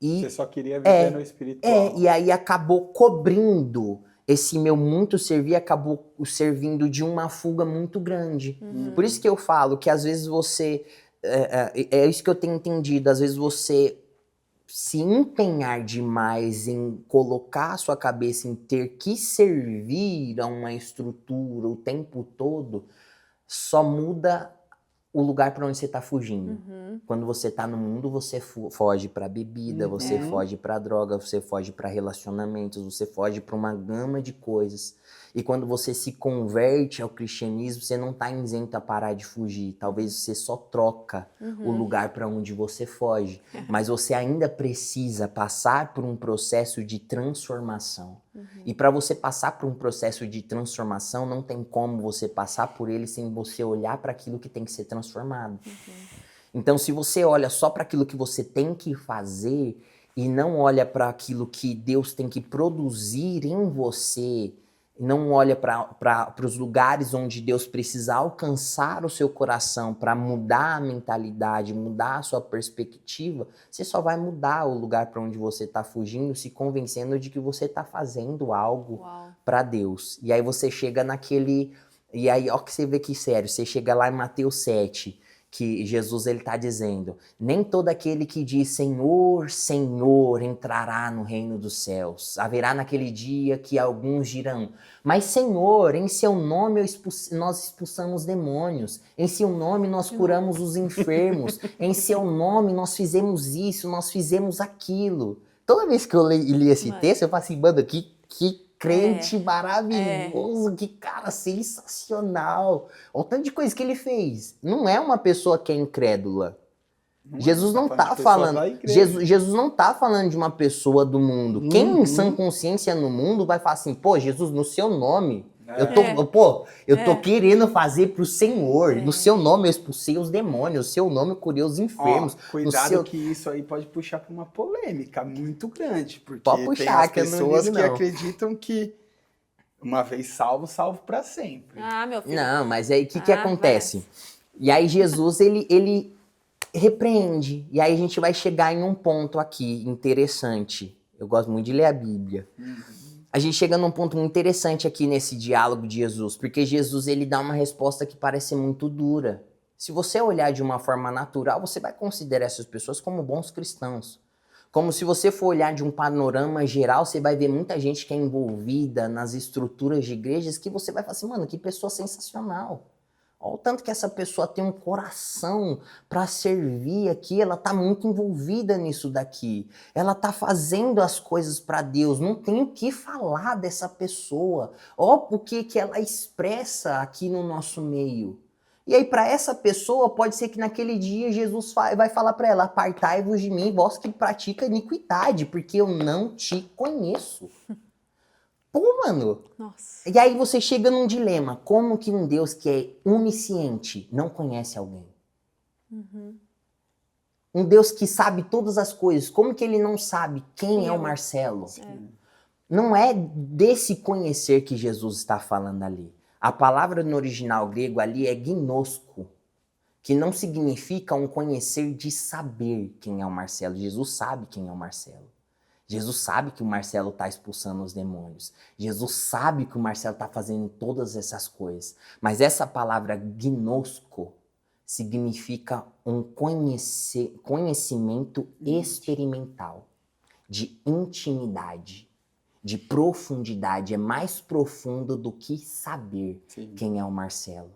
A: E,
B: Você só queria viver no espiritual.
A: e aí acabou cobrindo esse meu muito servir, acabou servindo de uma fuga muito grande. Por isso que eu falo que às vezes você... É isso que eu tenho entendido. Às vezes você se empenhar demais em colocar a sua cabeça em ter que servir a uma estrutura o tempo todo, só muda o lugar para onde você está fugindo. Quando você está no mundo, você foge para bebida, você foge para droga, você foge para relacionamentos, você foge para uma gama de coisas. E quando você se converte ao cristianismo, você não está isento a parar de fugir. Talvez você só troca o lugar para onde você foge. Mas você ainda precisa passar por um processo de transformação. E para você passar por um processo de transformação, não tem como você passar por ele sem você olhar para aquilo que tem que ser transformado. Então, se você olha só para aquilo que você tem que fazer e não olha para aquilo que Deus tem que produzir em você, não olha para os lugares onde Deus precisa alcançar o seu coração para mudar a mentalidade, mudar a sua perspectiva, você só vai mudar o lugar para onde você está fugindo, se convencendo de que você está fazendo algo para Deus. E aí você chega naquele... E aí, ó que você vê que sério, você chega lá em Mateus 7, que Jesus ele está dizendo, nem todo aquele que diz Senhor, Senhor entrará no reino dos céus. Haverá naquele dia que alguns dirão, mas Senhor, em seu nome nós expulsamos demônios, em seu nome nós curamos os enfermos, em seu nome nós fizemos isso, nós fizemos aquilo. Toda vez que eu li esse texto, eu falo assim, mano, que crente maravilhoso, que cara sensacional. Olha o tanto de coisa que ele fez. Não é uma pessoa que é incrédula. Jesus não tá falando. Jesus não tá falando de uma pessoa do mundo. Quem em sã consciência no mundo vai falar assim, pô, Jesus, no seu nome, eu tô querendo fazer pro Senhor. No seu nome eu expulsei os demônios, no seu nome eu curei os enfermos.
B: Cuidado que isso aí pode puxar pra uma polêmica muito grande. Porque
A: pode puxar,
B: tem as pessoas que acreditam que uma vez salvo, salvo pra sempre.
C: Ah, meu filho.
A: Não, mas aí o que acontece? E aí Jesus, ele repreende. E aí a gente vai chegar em um ponto aqui interessante. Eu gosto muito de ler a Bíblia. A gente chega num ponto muito interessante aqui nesse diálogo de Jesus, porque Jesus ele dá uma resposta que parece muito dura. Se você olhar de uma forma natural, você vai considerar essas pessoas como bons cristãos. Como se você for olhar de um panorama geral, você vai ver muita gente que é envolvida nas estruturas de igrejas que você vai falar assim, mano, que pessoa sensacional. Olha o tanto que essa pessoa tem um coração para servir aqui, ela tá muito envolvida nisso daqui. Ela tá fazendo as coisas para Deus, não tem o que falar dessa pessoa. Olha o que ela expressa aqui no nosso meio. E aí para essa pessoa pode ser que naquele dia Jesus vai falar para ela, apartai-vos de mim, vós que pratica iniquidade, porque eu não te conheço. Pô, mano.
C: Nossa.
A: E aí você chega num dilema. Como que um Deus que é onisciente não conhece alguém? Um Deus que sabe todas as coisas. Como que ele não sabe quem é o Marcelo? Não é desse conhecer que Jesus está falando ali. A palavra no original grego ali é gnosko, que não significa um conhecer de saber quem é o Marcelo. Jesus sabe quem é o Marcelo. Jesus sabe que o Marcelo está expulsando os demônios. Jesus sabe que o Marcelo está fazendo todas essas coisas. Mas essa palavra gnosco significa um conhecimento experimental, de intimidade, de profundidade. É mais profundo do que saber quem é o Marcelo.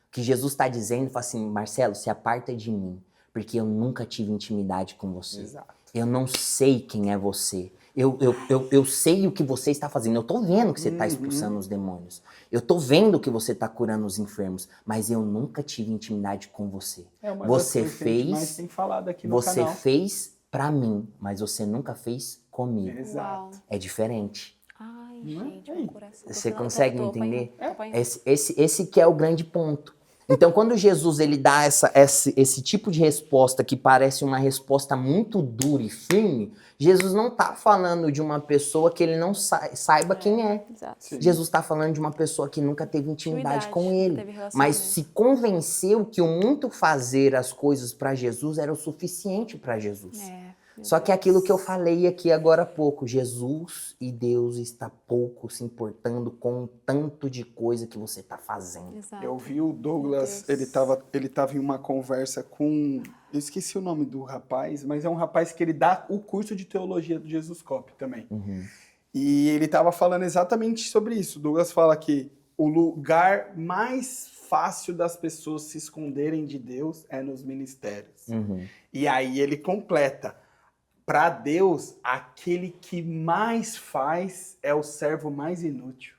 A: O que Jesus está dizendo, fala assim, Marcelo, se aparta de mim, porque eu nunca tive intimidade com você.
B: Exato.
A: Eu não sei quem é você. Eu sei o que você está fazendo. Eu tô vendo que você está expulsando os demônios. Eu tô vendo que você está curando os enfermos. Mas eu nunca tive intimidade com você.
B: Uma
A: você
B: das coisas que a gente mais tem falado aqui no
A: você
B: canal.
A: fez pra mim, mas você nunca fez comigo.
B: Exato.
A: É diferente.
C: Ai,
B: Não é?
C: gente, meu coração.
A: Você consegue entender?
C: Tô apanhando.
A: Esse que é o grande ponto. Então, quando Jesus ele dá esse tipo de resposta que parece uma resposta muito dura e firme, Jesus não está falando de uma pessoa que ele não saiba quem é.
C: Exato.
B: Sim.
A: Jesus está falando de uma pessoa que nunca teve intimidade com
C: Nunca
A: ele.
C: teve relacionamento.
A: Mas se convenceu que o muito fazer as coisas para Jesus era o suficiente para Jesus. Só que é aquilo que eu falei aqui agora há pouco, Jesus e Deus está pouco se importando com o tanto de coisa que você está fazendo.
C: Exato.
B: Eu vi o Douglas, ele tava em uma conversa com... Eu esqueci o nome do rapaz, mas é um rapaz que ele dá o curso de teologia do Jesus Cop também. E ele tava falando exatamente sobre isso. O Douglas fala que o lugar mais fácil das pessoas se esconderem de Deus é nos ministérios. E aí ele completa. Para Deus, aquele que mais faz é o servo mais inútil.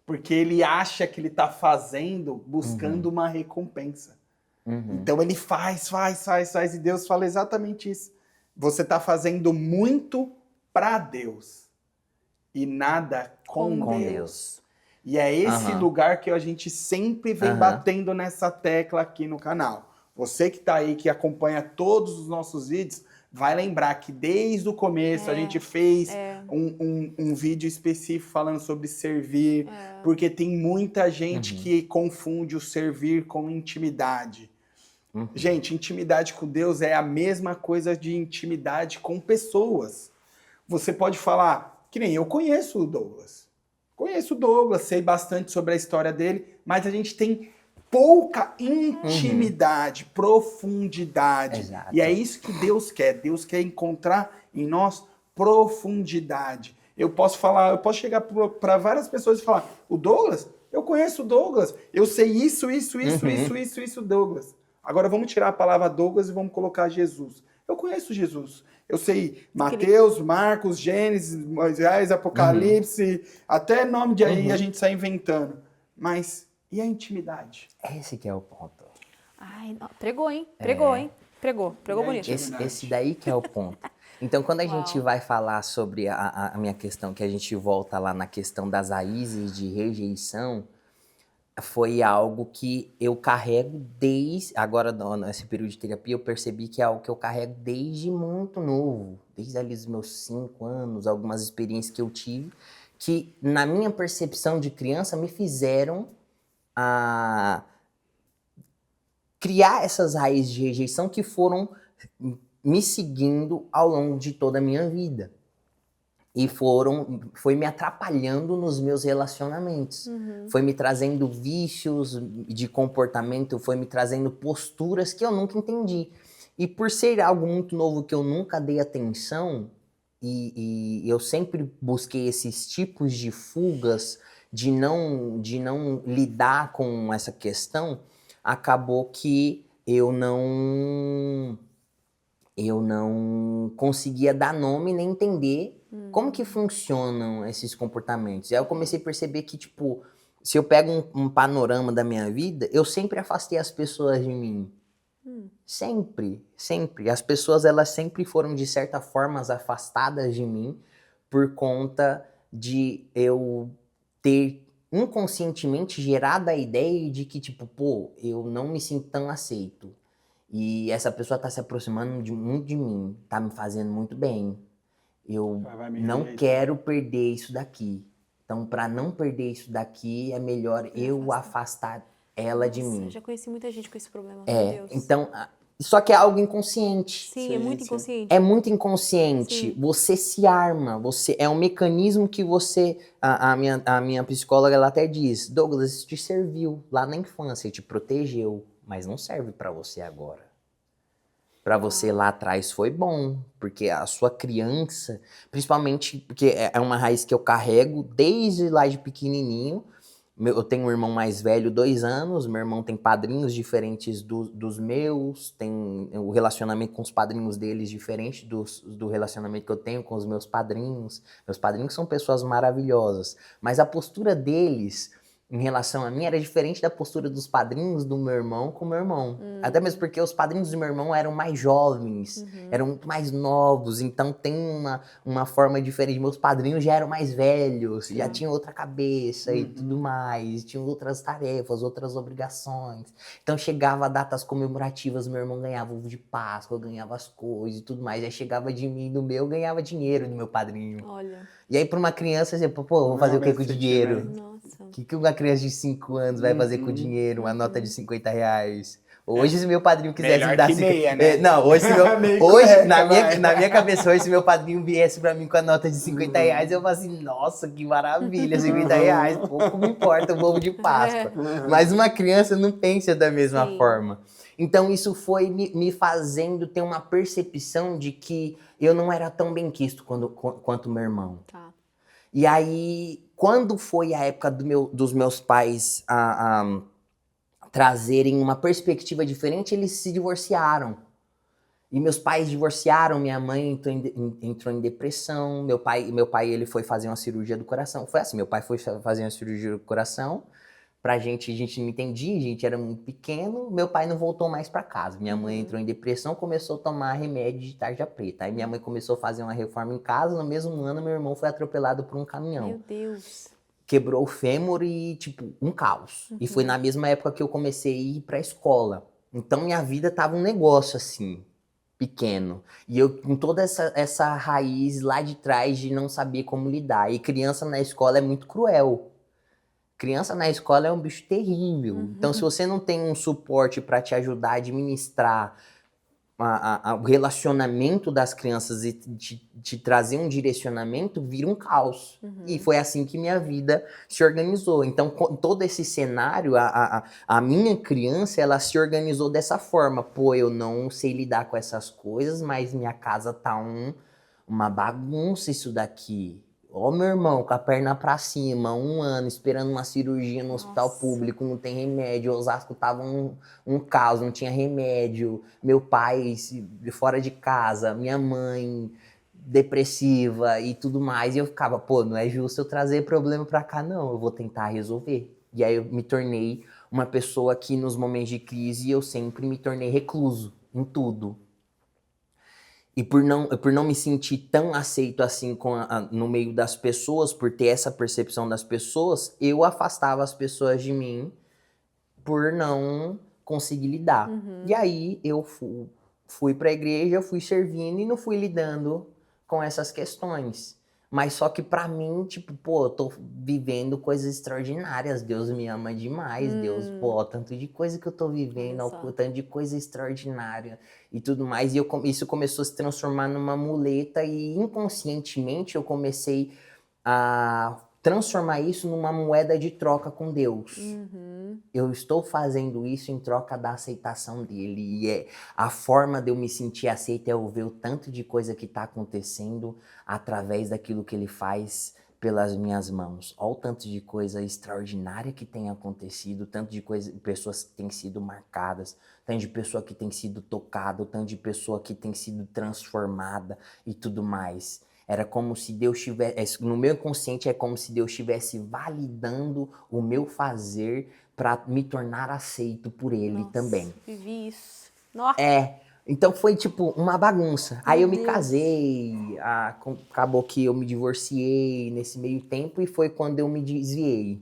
B: Porque ele acha que ele está fazendo buscando uma recompensa. Então ele faz, e Deus fala exatamente isso. Você está fazendo muito para Deus e nada com Deus. E é esse lugar que a gente sempre vem batendo nessa tecla aqui no canal. Você que está aí, que acompanha todos os nossos vídeos, vai lembrar que desde o começo a gente fez um vídeo específico falando sobre servir, porque tem muita gente que confunde o servir com intimidade. Gente, intimidade com Deus é a mesma coisa de intimidade com pessoas. Você pode falar, que nem eu conheço o Douglas. Conheço o Douglas, sei bastante sobre a história dele, mas a gente tem pouca intimidade, profundidade.
A: Exato.
B: E é isso que Deus quer. Deus quer encontrar em nós profundidade. Eu posso chegar para várias pessoas e falar, o Douglas, eu conheço o Douglas, eu sei isso, Douglas. Agora vamos tirar a palavra Douglas e vamos colocar Jesus. Eu conheço Jesus. Eu sei Mateus, Marcos, Gênesis, Moisés, Apocalipse, até nome de aí a gente sai inventando. Mas e a intimidade?
A: Esse que é o ponto.
C: Ai, não. Pregou, hein? Pregou, hein? Pregou bonito.
A: Esse daí que é o ponto. Então, quando a gente vai falar sobre a minha questão, que a gente volta lá na questão das raízes de rejeição, foi algo que eu carrego agora nesse período de terapia, eu percebi que é algo que eu carrego desde muito novo, desde ali os meus 5 anos, algumas experiências que eu tive, que na minha percepção de criança me fizeram a criar essas raízes de rejeição que foram me seguindo ao longo de toda a minha vida. E foi me atrapalhando nos meus relacionamentos. Foi me trazendo vícios de comportamento, foi me trazendo posturas que eu nunca entendi. E por ser algo muito novo que eu nunca dei atenção, e eu sempre busquei esses tipos de fugas, de não lidar com essa questão, acabou que eu não conseguia dar nome nem entender como que funcionam esses comportamentos. E aí eu comecei a perceber que, tipo, se eu pego um panorama da minha vida, eu sempre afastei as pessoas de mim. Sempre. As pessoas, elas sempre foram, de certa forma, afastadas de mim por conta de eu ter inconscientemente gerado a ideia de que, tipo, pô, eu não me sinto tão aceito. E essa pessoa tá se aproximando muito de mim, tá me fazendo muito bem. Eu não quero perder isso daqui. Então, para não perder isso daqui, é melhor eu afastar ela de mim.
C: Eu já conheci muita gente com esse problema,
A: É,
C: meu Deus.
A: então, só que é algo inconsciente.
C: Sim, é muito inconsciente.
A: É muito inconsciente.
C: Sim.
A: Você se arma, é um mecanismo que você... A minha psicóloga, ela até diz, Douglas, isso te serviu lá na infância, te protegeu, mas não serve pra você agora. Pra você lá atrás foi bom, porque a sua criança, principalmente porque é uma raiz que eu carrego desde lá de pequenininho. Eu tenho um irmão mais velho, 2 anos, meu irmão tem padrinhos diferentes dos meus, tem o relacionamento com os padrinhos deles diferente do relacionamento que eu tenho com os meus padrinhos. Meus padrinhos são pessoas maravilhosas, mas a postura deles em relação a mim era diferente da postura dos padrinhos do meu irmão com o meu irmão. Até mesmo porque os padrinhos do meu irmão eram mais jovens, eram muito mais novos, então tem uma forma diferente. Meus padrinhos já eram mais velhos, já tinham outra cabeça e tudo mais, tinham outras tarefas, outras obrigações. Então chegava datas comemorativas, meu irmão ganhava ovo de Páscoa, eu ganhava as coisas e tudo mais. Aí chegava de mim, do meu, eu ganhava dinheiro do meu padrinho.
C: Olha.
A: E aí pra uma criança, você, pô, vou fazer o que com o dinheiro?
C: Nossa.
A: O que uma criança de 5 anos vai fazer com dinheiro? Uma nota de R$50. Hoje, se meu padrinho quisesse me dar...
B: Melhor que meia, né?
A: Não, hoje,
B: Correta,
A: na minha cabeça, hoje, se meu padrinho viesse pra mim com a nota de R$50, eu falo assim, nossa, que maravilha, R$50, pouco me importa o ovo de Páscoa. Mas uma criança não pensa da mesma forma. Então, isso foi me fazendo ter uma percepção de que eu não era tão bem quisto quanto meu irmão.
C: Tá.
A: E aí, quando foi a época dos meus pais trazerem uma perspectiva diferente, eles se divorciaram. E meus pais divorciaram, minha mãe entrou em depressão, meu pai ele foi fazer uma cirurgia do coração. Foi assim, meu pai foi fazer uma cirurgia do coração, a gente não entendia, a gente era muito pequeno, meu pai não voltou mais para casa. Minha mãe entrou em depressão, começou a tomar remédio de tarja preta. Aí minha mãe começou a fazer uma reforma em casa, no mesmo ano meu irmão foi atropelado por um caminhão.
C: Meu Deus.
A: Quebrou o fêmur e, tipo, um caos. E foi na mesma época que eu comecei a ir pra escola. Então minha vida tava um negócio assim, pequeno. E eu com toda essa raiz lá de trás de não saber como lidar. E criança na escola é muito cruel. Criança na escola é um bicho terrível. Então, se você não tem um suporte para te ajudar a administrar o relacionamento das crianças e te trazer um direcionamento, vira um caos. E foi assim que minha vida se organizou. Então, todo esse cenário, a minha criança, ela se organizou dessa forma. Pô, eu não sei lidar com essas coisas, mas minha casa tá uma bagunça isso daqui. Ó, meu irmão, com a perna pra cima, 1 ano, esperando uma cirurgia no hospital público, não tem remédio. Osasco tava um caos, não tinha remédio. Meu pai fora de casa, minha mãe depressiva e tudo mais. E eu ficava, pô, não é justo eu trazer problema pra cá, não. Eu vou tentar resolver. E aí eu me tornei uma pessoa que nos momentos de crise eu sempre me tornei recluso em tudo. E por não me sentir tão aceito assim no meio das pessoas, por ter essa percepção das pessoas, eu afastava as pessoas de mim por não conseguir lidar. E aí eu fui pra igreja, fui servindo e não fui lidando com essas questões. Mas só que pra mim, tipo, pô, eu tô vivendo coisas extraordinárias, Deus me ama demais, Deus, pô, tanto de coisa que eu tô vivendo, tanto de coisa extraordinária e tudo mais. E isso começou a se transformar numa muleta e inconscientemente eu comecei a transformar isso numa moeda de troca com Deus. Eu estou fazendo isso em troca da aceitação dele. E a forma de eu me sentir aceito é eu ver o tanto de coisa que está acontecendo através daquilo que ele faz pelas minhas mãos. Olha o tanto de coisa extraordinária que tem acontecido, tanto de pessoas que têm sido marcadas, tanto de pessoa que tem sido tocada, tanto de pessoa que tem sido transformada e tudo mais. Era como se Deus estivesse, no meu inconsciente é como se Deus estivesse validando o meu fazer para me tornar aceito por Ele também.
C: Vivi isso. Nossa.
A: Então foi tipo uma bagunça. Aí eu me casei, acabou que eu me divorciei nesse meio tempo e foi quando eu me desviei.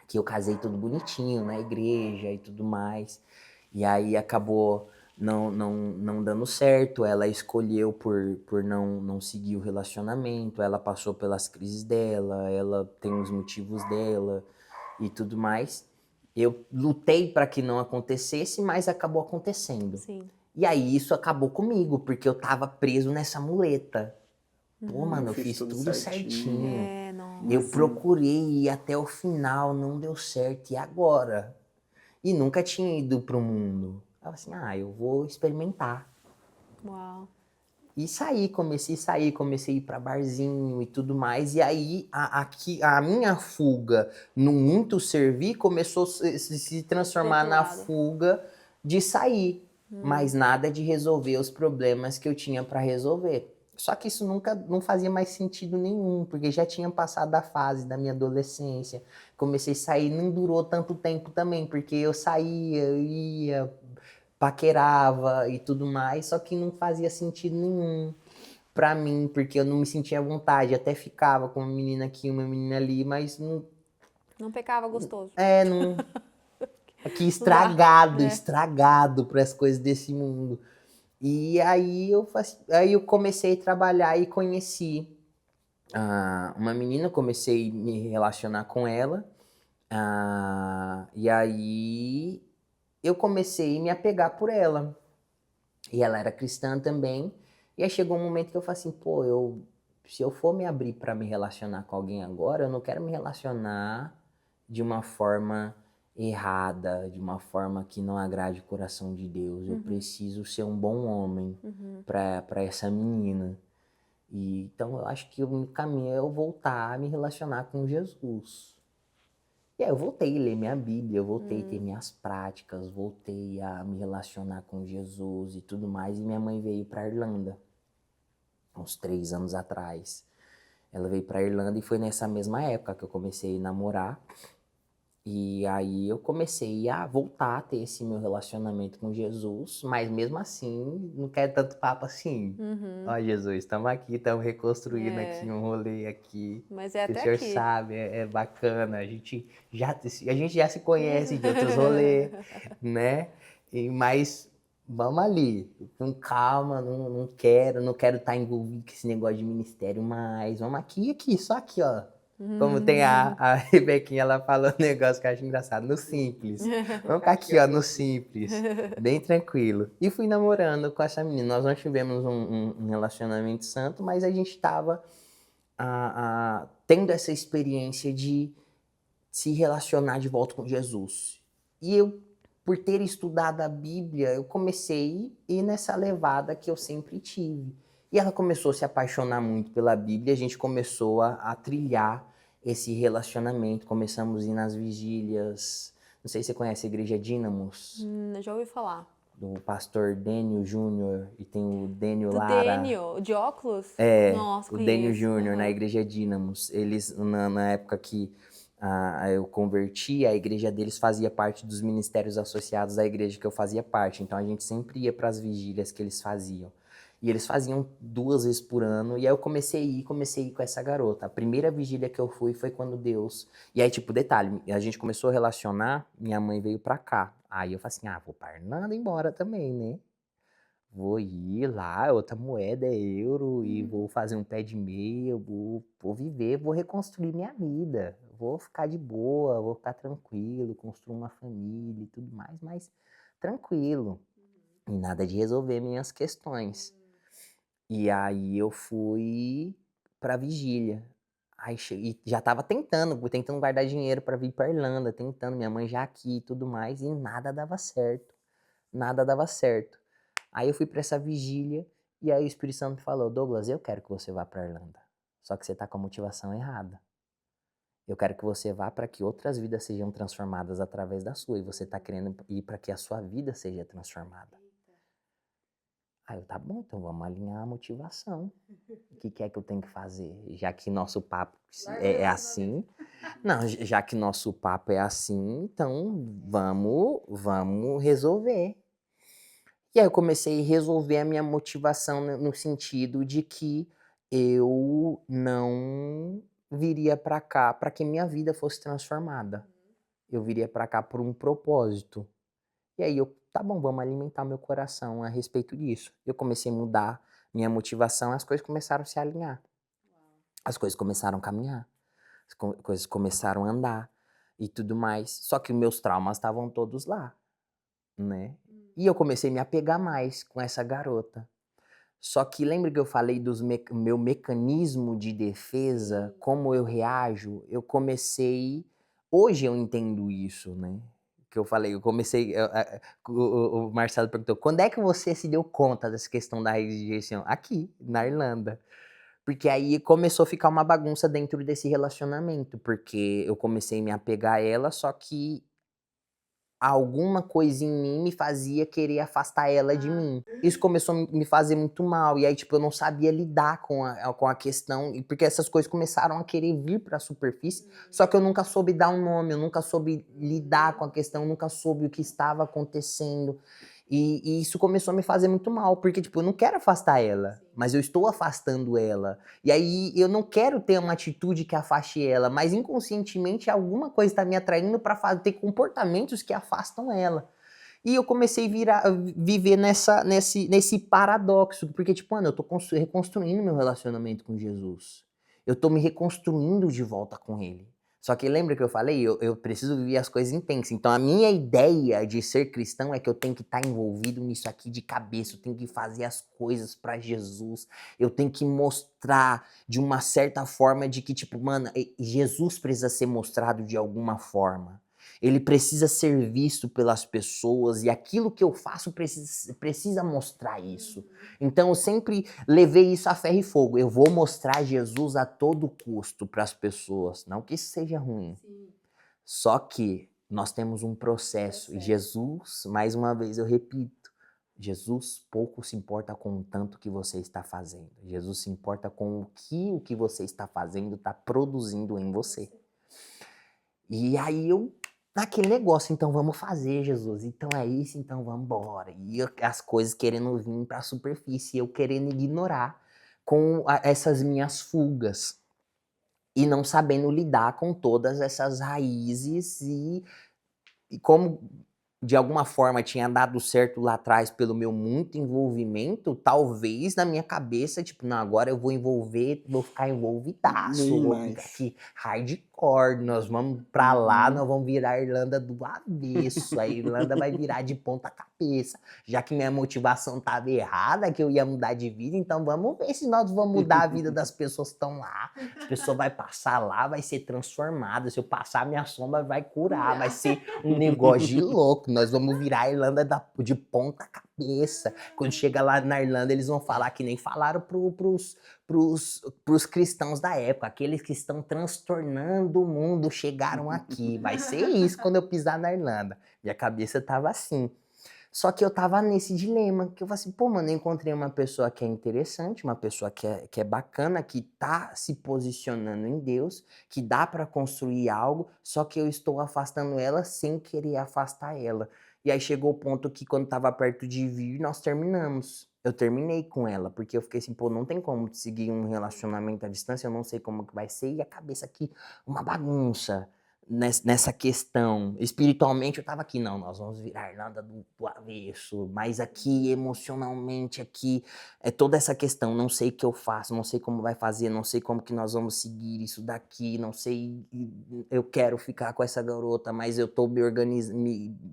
A: Que eu casei tudo bonitinho na igreja e tudo mais. E aí acabou não dando certo, ela escolheu por não seguir o relacionamento, ela passou pelas crises dela, ela tem os motivos dela e tudo mais. Eu lutei para que não acontecesse, mas acabou acontecendo.
C: Sim.
A: E aí isso acabou comigo, porque eu tava preso nessa muleta. Pô, mano, eu
B: fiz
A: fiz
B: tudo
A: tudo
B: certinho.
A: certinho.
C: Nossa.
A: Eu procurei ir até o final, não deu certo. E agora? E nunca tinha ido pro mundo. Eu assim, eu vou experimentar.
C: Uau.
A: E comecei a sair, comecei a ir pra barzinho e tudo mais. E aí a minha fuga no muito servir começou a se transformar na fuga de sair. Mas nada de resolver os problemas que eu tinha para resolver. Só que isso nunca não fazia mais sentido nenhum, porque já tinha passado a fase da minha adolescência. Comecei a sair, não durou tanto tempo também, porque eu saía, eu ia, paquerava e tudo mais, só que não fazia sentido nenhum pra mim, porque eu não me sentia à vontade, até ficava com uma menina aqui, uma menina ali, mas não...
C: Não pecava gostoso.
A: não... Aqui estragado para as coisas desse mundo. E aí eu comecei a trabalhar e conheci uma menina, comecei a me relacionar com ela, e aí eu comecei a me apegar por ela. E ela era cristã também. E aí chegou um momento que eu falei assim, pô, se eu for me abrir para me relacionar com alguém agora, eu não quero me relacionar de uma forma errada, de uma forma que não agrade o coração de Deus. Eu preciso ser um bom homem para essa menina. E então eu acho que o único caminho é eu voltar a me relacionar com Jesus. E aí eu voltei a ler minha Bíblia, eu voltei a ter minhas práticas, voltei a me relacionar com Jesus e tudo mais. E minha mãe veio para Irlanda, uns 3 anos atrás. Ela veio para Irlanda e foi nessa mesma época que eu comecei a namorar. E aí eu comecei a voltar a ter esse meu relacionamento com Jesus, mas mesmo assim, não quero tanto papo assim. Ó, Jesus, estamos aqui, estamos reconstruindo aqui um rolê aqui.
C: Mas é
A: Que
C: até
A: o senhor
C: aqui.
A: sabe, é bacana. A gente já se conhece de outros rolês, né? Mas vamos ali, com calma, não quero estar envolvido com esse negócio de ministério mais. Vamos aqui, só aqui, ó. Como tem a Rebequinha, ela falou um negócio que eu acho engraçado, no simples. Vamos ficar aqui, ó, no simples, bem tranquilo. E fui namorando com essa menina. Nós não tivemos um relacionamento santo, mas a gente tava tendo essa experiência de se relacionar de volta com Jesus. E eu, por ter estudado a Bíblia, eu comecei a ir nessa levada que eu sempre tive. E ela começou a se apaixonar muito pela Bíblia, a gente começou a trilhar esse relacionamento, começamos a ir nas vigílias. Não sei se você conhece a Igreja Dínamos.
C: Já ouvi falar.
A: Do pastor Dênio Júnior, e tem o Dênio
C: Do
A: Lara.
C: Dênio, de óculos?
A: É,
C: Nossa,
A: o Dênio
C: conheço.
A: Júnior, na Igreja Dínamos. Eles, na época que eu converti, a igreja deles fazia parte dos ministérios associados à igreja que eu fazia parte. Então a gente sempre ia para as vigílias que eles faziam. E eles faziam 2 vezes por ano. E aí eu comecei a ir com essa garota. A primeira vigília que eu fui foi quando Deus... E aí, tipo, detalhe, a gente começou a relacionar, minha mãe veio pra cá. Aí eu falei assim, vou para Irlanda embora também, né? Vou ir lá, outra moeda é euro, e vou fazer um pé de meia, vou viver, vou reconstruir minha vida. Vou ficar de boa, vou ficar tranquilo, construir uma família e tudo mais, mas tranquilo. E nada de resolver minhas questões. E aí eu fui pra vigília. Aí e já tava tentando guardar dinheiro pra vir pra Irlanda, tentando, minha mãe já aqui e tudo mais, e nada dava certo. Nada dava certo. Aí eu fui pra essa vigília, e aí o Espírito Santo falou, Douglas, eu quero que você vá pra Irlanda. Só que você tá com a motivação errada. Eu quero que você vá para que outras vidas sejam transformadas através da sua, e você tá querendo ir para que a sua vida seja transformada. Aí eu, tá bom, então vamos alinhar a motivação. O que é que eu tenho que fazer? Já que nosso papo é assim. Não, já que nosso papo é assim, então vamos resolver. E aí eu comecei a resolver a minha motivação no sentido de que eu não viria para cá para que minha vida fosse transformada. Eu viria para cá por um propósito. E aí tá bom, vamos alimentar meu coração a respeito disso. Eu comecei a mudar minha motivação, as coisas começaram a se alinhar. As coisas começaram a caminhar. As coisas começaram a andar. e tudo mais. Só que meus traumas estavam todos lá, né? E eu comecei a me apegar mais com essa garota. Só que lembra que eu falei dos meu mecanismo de defesa, como eu reajo? Eu comecei. Hoje eu entendo isso, né? Que eu falei, eu comecei. O Marcelo perguntou: quando é que você se deu conta dessa questão da rejeição? Aqui, na Irlanda. Porque aí começou a ficar uma bagunça dentro desse relacionamento, porque eu comecei a me apegar a ela, só que alguma coisa em mim me fazia querer afastar ela de mim. Isso começou a me fazer muito mal, e aí, tipo, eu não sabia lidar com a questão, porque essas coisas começaram a querer vir pra superfície, só que eu nunca soube dar um nome, eu nunca soube lidar com a questão, eu nunca soube o que estava acontecendo. E isso começou a me fazer muito mal, porque, tipo, eu não quero afastar ela, mas eu estou afastando ela. E aí eu não quero ter uma atitude que afaste ela, mas inconscientemente alguma coisa está me atraindo para ter comportamentos que afastam ela. E eu comecei a viver nesse paradoxo, porque, tipo, mano, eu tô reconstruindo meu relacionamento com Jesus. Eu tô me reconstruindo de volta com ele. Só que lembra que eu falei? Eu preciso viver as coisas intensas. Então a minha ideia de ser cristão é que eu tenho que estar envolvido nisso aqui de cabeça. Eu tenho que fazer as coisas para Jesus. Eu tenho que mostrar de uma certa forma de que, tipo, mano, Jesus precisa ser mostrado de alguma forma. Ele precisa ser visto pelas pessoas e aquilo que eu faço precisa mostrar isso. Então eu sempre levei isso a ferro e fogo. Eu vou mostrar Jesus a todo custo para as pessoas. Não que isso seja ruim. Só que nós temos um processo. E Jesus, mais uma vez eu repito, Jesus pouco se importa com o tanto que você está fazendo. Jesus se importa com o que você está fazendo está produzindo em você. E aí eu naquele negócio, então vamos fazer, Jesus, então é isso, então vamos embora. E as coisas querendo vir para a superfície, eu querendo ignorar com essas minhas fugas e não sabendo lidar com todas essas raízes e como de alguma forma tinha dado certo lá atrás pelo meu muito envolvimento, talvez na minha cabeça, tipo, não, agora eu vou envolver, vou ficar envolvidaço,
B: Nem
A: vou
B: mais.
A: ficar aqui hardcore, nós vamos pra lá, nós vamos virar a Irlanda do avesso, a Irlanda vai virar de ponta cabeça, já que minha motivação tava errada, que eu ia mudar de vida, então vamos ver se nós vamos mudar a vida das pessoas que estão lá, a pessoa vai passar lá, vai ser transformada, se eu passar minha sombra vai curar, vai ser um negócio de louco, nós vamos virar a Irlanda de ponta cabeça. Quando chega lá na Irlanda, eles vão falar que nem falaram pros cristãos da época, aqueles que estão transtornando o mundo chegaram aqui. Vai ser isso quando eu pisar na Irlanda. Minha cabeça tava assim. Só que eu tava nesse dilema, que eu falei assim, pô, mano, eu encontrei uma pessoa que é interessante, uma pessoa que é bacana, que tá se posicionando em Deus, que dá pra construir algo, só que eu estou afastando ela sem querer afastar ela. E aí chegou o ponto que quando tava perto de vir, nós terminamos. Eu terminei com ela, porque eu fiquei assim, pô, não tem como seguir um relacionamento à distância, eu não sei como que vai ser, e a cabeça aqui, uma bagunça nessa questão. Espiritualmente eu tava aqui, não, nós vamos virar nada do avesso, mas aqui emocionalmente, aqui é toda essa questão, não sei o que eu faço, não sei como vai fazer, não sei como que nós vamos seguir isso daqui, não sei, eu quero ficar com essa garota, mas eu tô me organizando,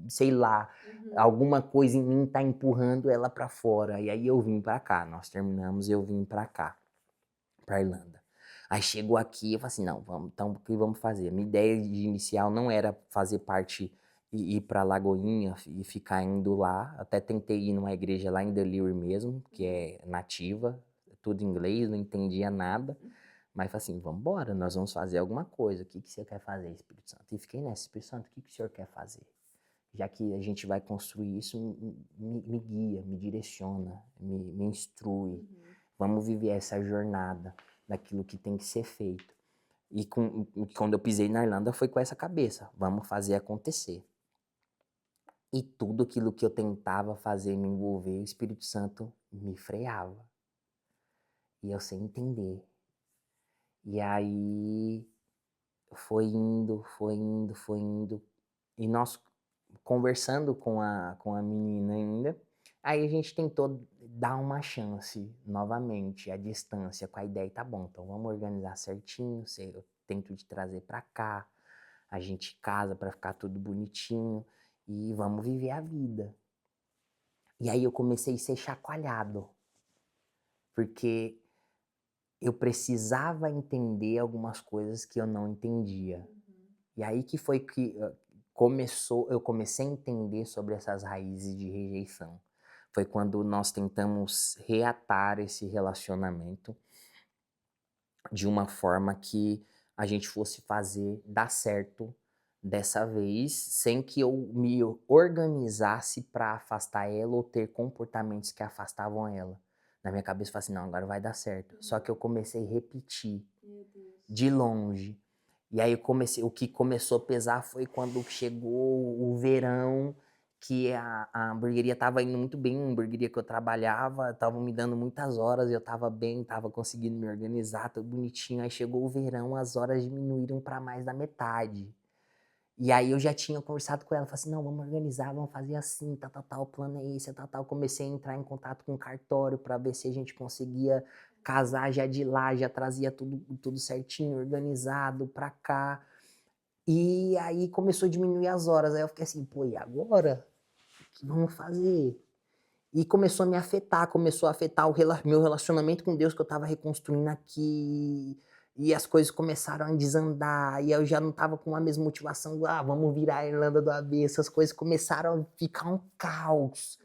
A: sei lá, alguma coisa em mim tá empurrando ela pra fora, e aí eu vim pra cá, nós terminamos e eu vim pra cá, pra Irlanda. Aí chegou aqui, eu falei assim, não, vamos, então o que vamos fazer? Minha ideia de inicial não era fazer parte e ir para Lagoinha e ficar indo lá. Até tentei ir numa igreja lá em Delaware mesmo, que é nativa, tudo em inglês, não entendia nada. Mas falei assim, vamos embora, nós vamos fazer alguma coisa. O que você quer fazer, Espírito Santo? E fiquei nessa, Espírito Santo, o que o senhor quer fazer? Já que a gente vai construir isso, me guia, me direciona, me instrui. Vamos viver essa jornada daquilo que tem que ser feito. E quando eu pisei na Irlanda foi com essa cabeça, vamos fazer acontecer. E tudo aquilo que eu tentava fazer, me envolver, o Espírito Santo me freava. E eu sem entender. E aí foi indo. E nós conversando com a menina ainda, aí a gente tentou dar uma chance novamente, à distância, com a ideia, tá bom, então vamos organizar certinho, eu tento te trazer pra cá, a gente casa pra ficar tudo bonitinho e vamos viver a vida. E aí eu comecei a ser chacoalhado, porque eu precisava entender algumas coisas que eu não entendia. E aí que foi que eu comecei a entender sobre essas raízes de rejeição. Foi quando nós tentamos reatar esse relacionamento de uma forma que a gente fosse fazer dar certo dessa vez, sem que eu me organizasse para afastar ela ou ter comportamentos que afastavam ela. Na minha cabeça eu falei assim, não, agora vai dar certo. Só que eu comecei a repetir de longe. E aí o que começou a pesar foi quando chegou o verão, que a hamburgueria estava indo muito bem, uma hamburgueria que eu trabalhava, estavam me dando muitas horas, eu estava bem, estava conseguindo me organizar, tudo bonitinho. Aí chegou o verão, as horas diminuíram para mais da metade. E aí eu já tinha conversado com ela, falei assim, não, vamos organizar, vamos fazer assim, tal, o plano é esse, tal. Comecei a entrar em contato com o cartório para ver se a gente conseguia casar já de lá, já trazia tudo certinho, organizado pra cá. E aí começou a diminuir as horas, aí eu fiquei assim, pô, e agora? O que vamos fazer? E começou a me afetar, começou a afetar meu relacionamento com Deus que eu tava reconstruindo aqui. E as coisas começaram a desandar, e eu já não tava com a mesma motivação, vamos virar a Irlanda do avesso. As coisas começaram a ficar um caos.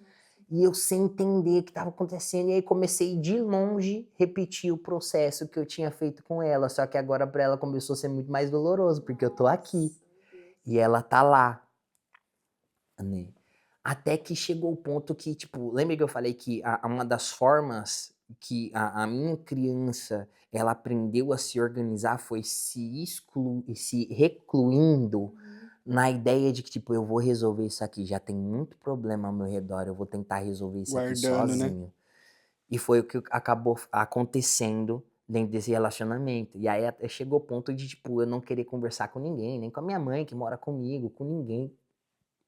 A: E eu sem entender o que estava acontecendo, e aí comecei de longe repetir o processo que eu tinha feito com ela, só que agora para ela começou a ser muito mais doloroso, porque eu tô aqui, e ela tá lá, né? Até que chegou o ponto que, tipo, lembra que eu falei que uma das formas que a minha criança, ela aprendeu a se organizar foi se recluindo na ideia de que, tipo, eu vou resolver isso aqui, já tem muito problema ao meu redor, eu vou tentar resolver isso aqui sozinho. Né? E foi o que acabou acontecendo dentro desse relacionamento. E aí chegou o ponto de, tipo, eu não querer conversar com ninguém, nem com a minha mãe que mora comigo, com ninguém.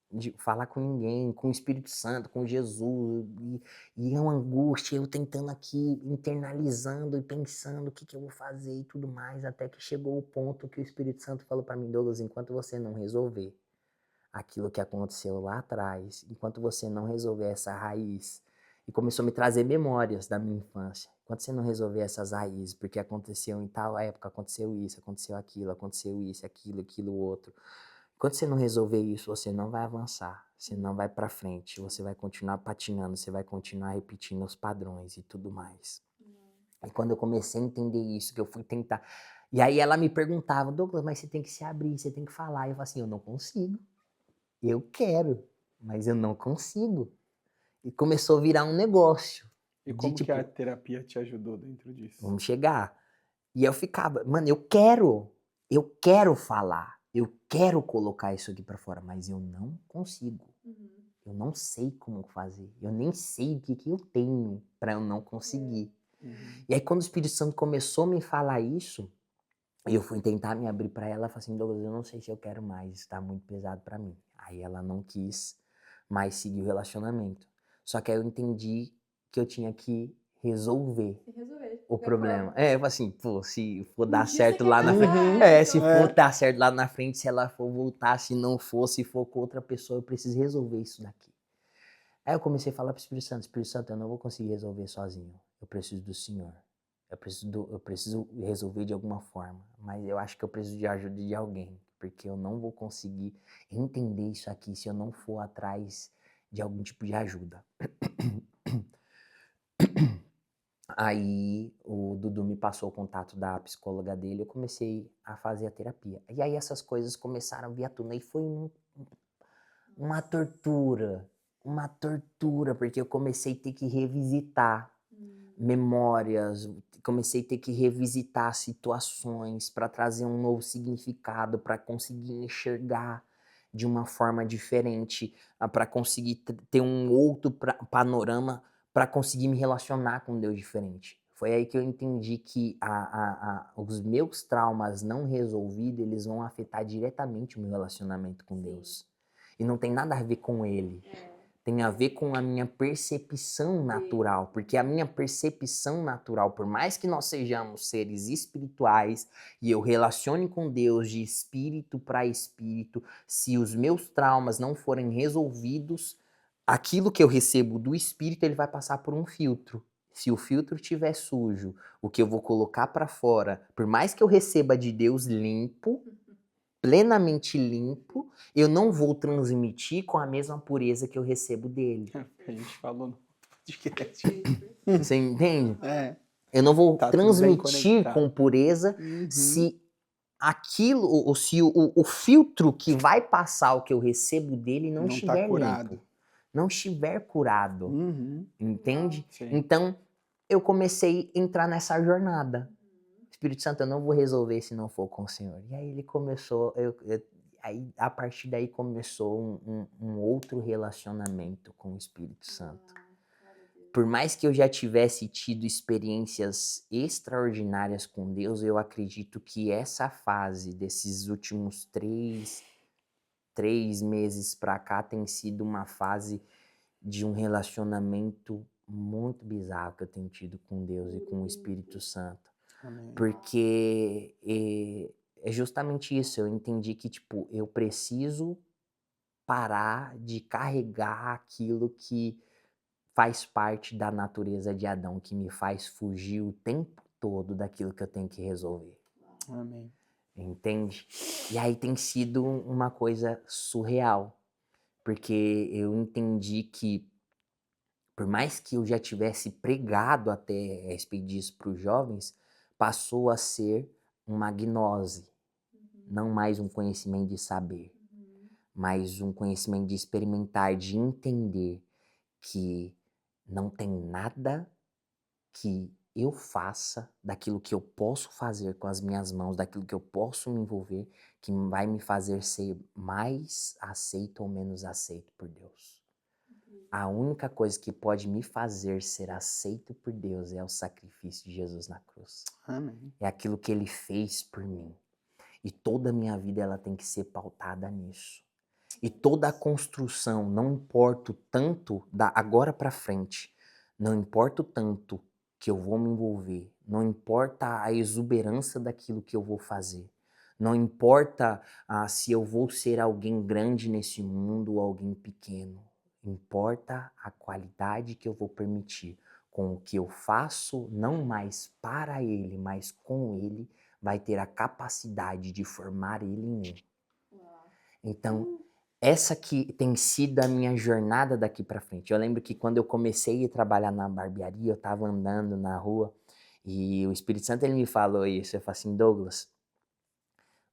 A: De falar com ninguém, com o Espírito Santo, com Jesus, e é uma angústia, eu tentando aqui, internalizando e pensando o que eu vou fazer e tudo mais, até que chegou o ponto que o Espírito Santo falou para mim, Douglas, enquanto você não resolver aquilo que aconteceu lá atrás, enquanto você não resolver essa raiz, e começou a me trazer memórias da minha infância, enquanto você não resolver essas raízes, porque aconteceu em tal época, aconteceu isso, aconteceu aquilo, outro. Quando você não resolver isso, você não vai avançar, você não vai pra frente, você vai continuar patinando, você vai continuar repetindo os padrões e tudo mais. E quando eu comecei a entender isso, que eu fui tentar... E aí ela me perguntava, Douglas, mas você tem que se abrir, você tem que falar. E eu falei assim, eu não consigo. Eu quero, mas eu não consigo. E começou a virar um negócio.
B: E como que a terapia te ajudou dentro disso?
A: Vamos chegar. E eu ficava, mano, eu quero falar. Eu quero colocar isso aqui pra fora, mas eu não consigo. Eu não sei como fazer. Eu nem sei o que eu tenho pra eu não conseguir. E aí quando o Espírito Santo começou a me falar isso, eu fui tentar me abrir pra ela, falei assim, Douglas, eu não sei se eu quero mais, isso tá muito pesado pra mim. Aí ela não quis mais seguir o relacionamento. Só que aí eu entendi que eu tinha que resolver o problema. Eu falei assim, pô, se for dar certo lá na frente. Se for dar certo lá na frente, se ela for voltar, se não for, se for com outra pessoa, eu preciso resolver isso daqui. Aí eu comecei a falar pro Espírito Santo, eu não vou conseguir resolver sozinho. Eu preciso do Senhor. Eu preciso resolver de alguma forma. Mas eu acho que eu preciso de ajuda de alguém. Porque eu não vou conseguir entender isso aqui se eu não for atrás de algum tipo de ajuda. Aí o Dudu me passou o contato da psicóloga dele, eu comecei a fazer a terapia. E aí essas coisas começaram a vir à tona e foi uma tortura, porque eu comecei a ter que revisitar memórias, comecei a ter que revisitar situações para trazer um novo significado, para conseguir enxergar de uma forma diferente, para conseguir ter um outro panorama, para conseguir me relacionar com Deus diferente. Foi aí que eu entendi que os meus traumas não resolvidos, eles vão afetar diretamente o meu relacionamento com Deus. E não tem nada a ver com ele. tem a ver com a minha percepção natural, porque a minha percepção natural, por mais que nós sejamos seres espirituais e eu relacione com Deus de espírito para espírito, se os meus traumas não forem resolvidos, aquilo que eu recebo do espírito, ele vai passar por um filtro. Se o filtro estiver sujo, o que eu vou colocar para fora, por mais que eu receba de Deus limpo, plenamente limpo, eu não vou transmitir com a mesma pureza que eu recebo dele.
B: A gente falou no podcast.
A: Você entende?
B: É.
A: Eu não vou
B: Tá tudo bem
A: transmitir
B: conectado.
A: com pureza se aquilo, ou se o filtro que vai passar o que eu recebo dele não estiver
B: tá curado.
A: limpo. Não estiver curado. Entende?
B: Sim.
A: Então, eu comecei a entrar nessa jornada. Espírito Santo, eu não vou resolver se não for com o Senhor. E aí ele começou, aí a partir daí começou um outro relacionamento com o Espírito Santo. Por mais que eu já tivesse tido experiências extraordinárias com Deus, eu acredito que essa fase desses últimos 3 meses pra cá tem sido uma fase de um relacionamento muito bizarro que eu tenho tido com Deus e com o Espírito Santo.
B: Amém.
A: Porque é justamente isso, eu entendi que, tipo, eu preciso parar de carregar aquilo que faz parte da natureza de Adão, que me faz fugir o tempo todo daquilo que eu tenho que resolver.
B: Amém.
A: Entende? E aí tem sido uma coisa surreal, porque eu entendi que, por mais que eu já tivesse pregado até a respeito disso para os jovens, passou a ser uma gnose, não mais um conhecimento de saber, mas um conhecimento de experimentar, de entender que não tem nada que eu faça, daquilo que eu posso fazer com as minhas mãos, daquilo que eu posso me envolver, que vai me fazer ser mais aceito ou menos aceito por Deus. A única coisa que pode me fazer ser aceito por Deus é o sacrifício de Jesus na cruz.
B: Amém.
A: É aquilo que ele fez por mim. E toda a minha vida ela tem que ser pautada nisso. E toda a construção, não importa o tanto da agora para frente, não importa o tanto que eu vou me envolver, não importa a exuberância daquilo que eu vou fazer, não importa se eu vou ser alguém grande nesse mundo ou alguém pequeno, importa a qualidade que eu vou permitir com o que eu faço, não mais para ele, mas com ele, vai ter a capacidade de formar ele em mim. Então, essa que tem sido a minha jornada daqui pra frente. Eu lembro que quando eu comecei a trabalhar na barbearia, eu tava andando na rua e o Espírito Santo ele me falou isso. Eu falei assim, Douglas,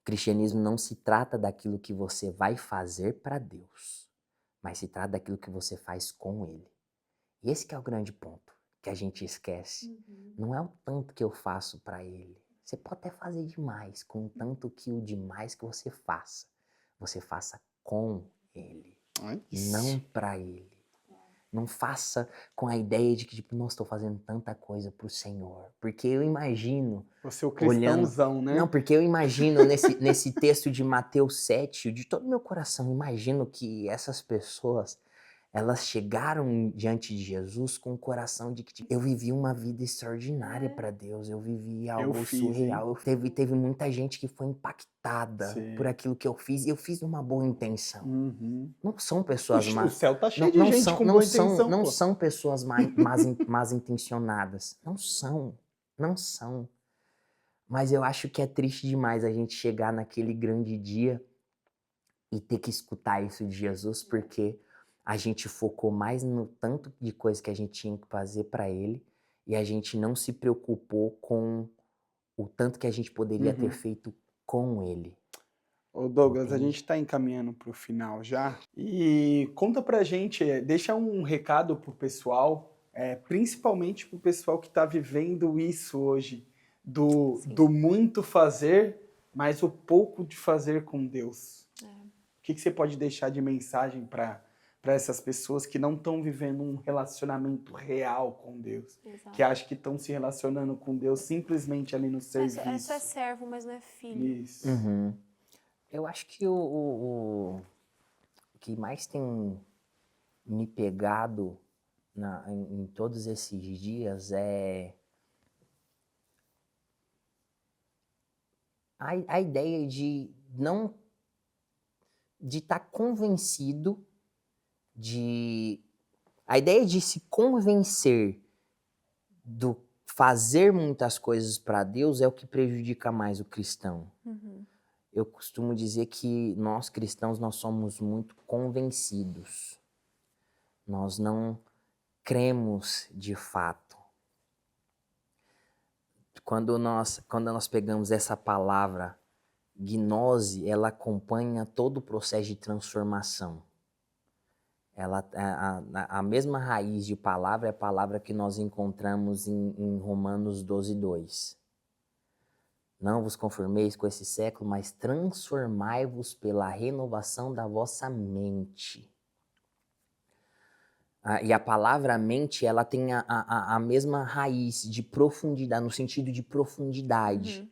A: o cristianismo não se trata daquilo que você vai fazer para Deus, mas se trata daquilo que você faz com Ele. E esse que é o grande ponto que a gente esquece. Não é o tanto que eu faço para Ele. Você pode até fazer demais, com o tanto que o demais que você faça com Ele, não para Ele. Não faça com a ideia de que, tipo, nossa, estou fazendo tanta coisa pro Senhor. Porque eu imagino...
B: Você é o cristãozão, né?
A: Não, porque eu imagino nesse texto de Mateus 7, de todo o meu coração, imagino que essas pessoas, elas chegaram diante de Jesus com o coração de que tipo, eu vivi uma vida extraordinária para Deus, eu vivi algo surreal. Teve muita gente que foi impactada por aquilo que eu fiz, e eu fiz uma boa intenção. Não são pessoas
B: O céu tá cheio de gente com boa intenção,
A: não são pessoas más intencionadas. Não são. Mas eu acho que é triste demais a gente chegar naquele grande dia e ter que escutar isso de Jesus, porque a gente focou mais no tanto de coisa que a gente tinha que fazer para Ele e a gente não se preocupou com o tanto que a gente poderia ter feito com Ele.
B: Ô Douglas, a gente tá encaminhando pro final já. E conta pra gente, deixa um recado pro pessoal, principalmente pro pessoal que tá vivendo isso hoje, do muito fazer, mas o pouco de fazer com Deus. O que você pode deixar de mensagem para essas pessoas que não estão vivendo um relacionamento real com Deus? Exato. Que acham que estão se relacionando com Deus simplesmente ali no serviço.
C: Isso é servo, mas não é filho.
B: Isso.
A: Eu acho que o que mais tem me pegado em todos esses dias é a ideia de não de estar convencido a ideia de se convencer do fazer muitas coisas para Deus é o que prejudica mais o cristão.
C: Uhum.
A: Eu costumo dizer que nós cristãos nós somos muito convencidos. Nós não cremos de fato. Quando nós pegamos essa palavra gnose, ela acompanha todo o processo de transformação. A mesma raiz de palavra é a palavra que nós encontramos em Romanos 12:2. Não vos conformeis com esse século, mas transformai-vos pela renovação da vossa mente. E a palavra mente, ela tem a mesma raiz de profundidade, no sentido de profundidade.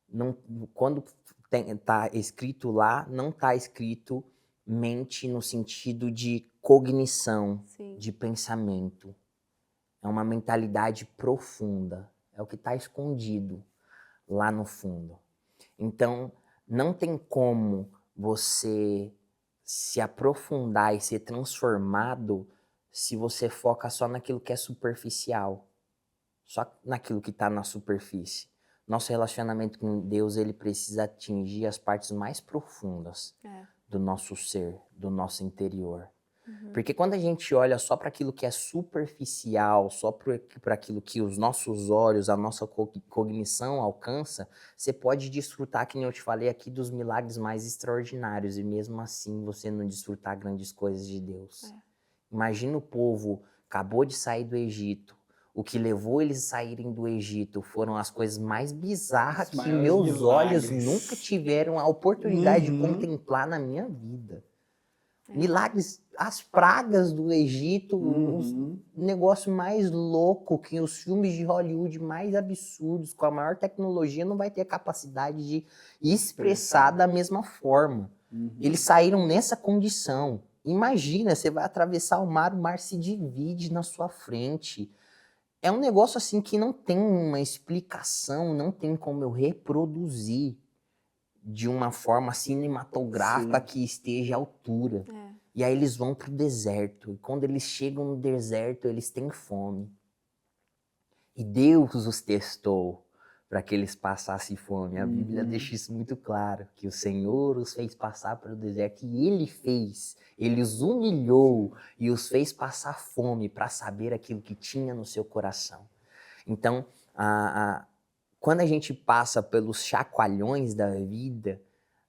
A: Não, quando está escrito lá, não está escrito mente no sentido de cognição,
C: Sim.
A: de pensamento. É uma mentalidade profunda. É o que está escondido lá no fundo. Então, não tem como você se aprofundar e ser transformado se você foca só naquilo que é superficial. Só naquilo que está na superfície. Nosso relacionamento com Deus, ele precisa atingir as partes mais profundas do nosso ser, do nosso interior. Porque quando a gente olha só para aquilo que é superficial, só para aquilo que os nossos olhos, a nossa cognição alcança, você pode desfrutar, que nem eu te falei aqui, dos milagres mais extraordinários, e mesmo assim você não desfrutar grandes coisas de Deus. Imagina o povo, acabou de sair do Egito, o que levou eles a saírem do Egito foram as coisas mais bizarras que meus olhos nunca tiveram a oportunidade de contemplar na minha vida. Milagres, as pragas do Egito, um negócio mais louco que os filmes de Hollywood mais absurdos, com a maior tecnologia, não vai ter a capacidade de expressar da mesma forma. Eles saíram nessa condição. Imagina, você vai atravessar o mar se divide na sua frente. É um negócio assim que não tem uma explicação, não tem como eu reproduzir de uma forma cinematográfica que esteja à altura. E aí eles vão pro deserto. E quando eles chegam no deserto, eles têm fome. E Deus os testou para que eles passassem fome. A Bíblia deixa isso muito claro, que o Senhor os fez passar pelo deserto e Ele fez. Ele os humilhou e os fez passar fome para saber aquilo que tinha no seu coração. Então, quando a gente passa pelos chacoalhões da vida,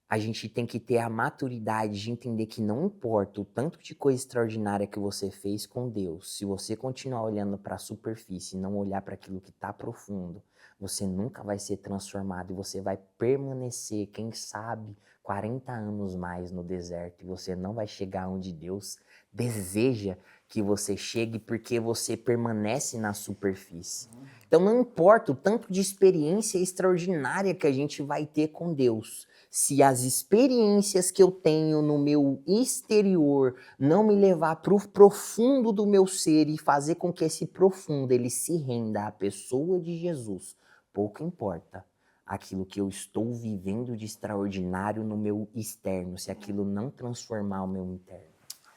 A: a gente tem que ter a maturidade de entender que não importa o tanto de coisa extraordinária que você fez com Deus, se você continuar olhando para a superfície e não olhar para aquilo que está profundo, você nunca vai ser transformado e você vai permanecer, quem sabe, 40 anos mais no deserto e você não vai chegar onde Deus deseja que você chegue porque você permanece na superfície. Então não importa o tanto de experiência extraordinária que a gente vai ter com Deus, se as experiências que eu tenho no meu exterior não me levar para o profundo do meu ser e fazer com que esse profundo ele se renda à pessoa de Jesus, pouco importa aquilo que eu estou vivendo de extraordinário no meu externo, se aquilo não transformar o meu interno.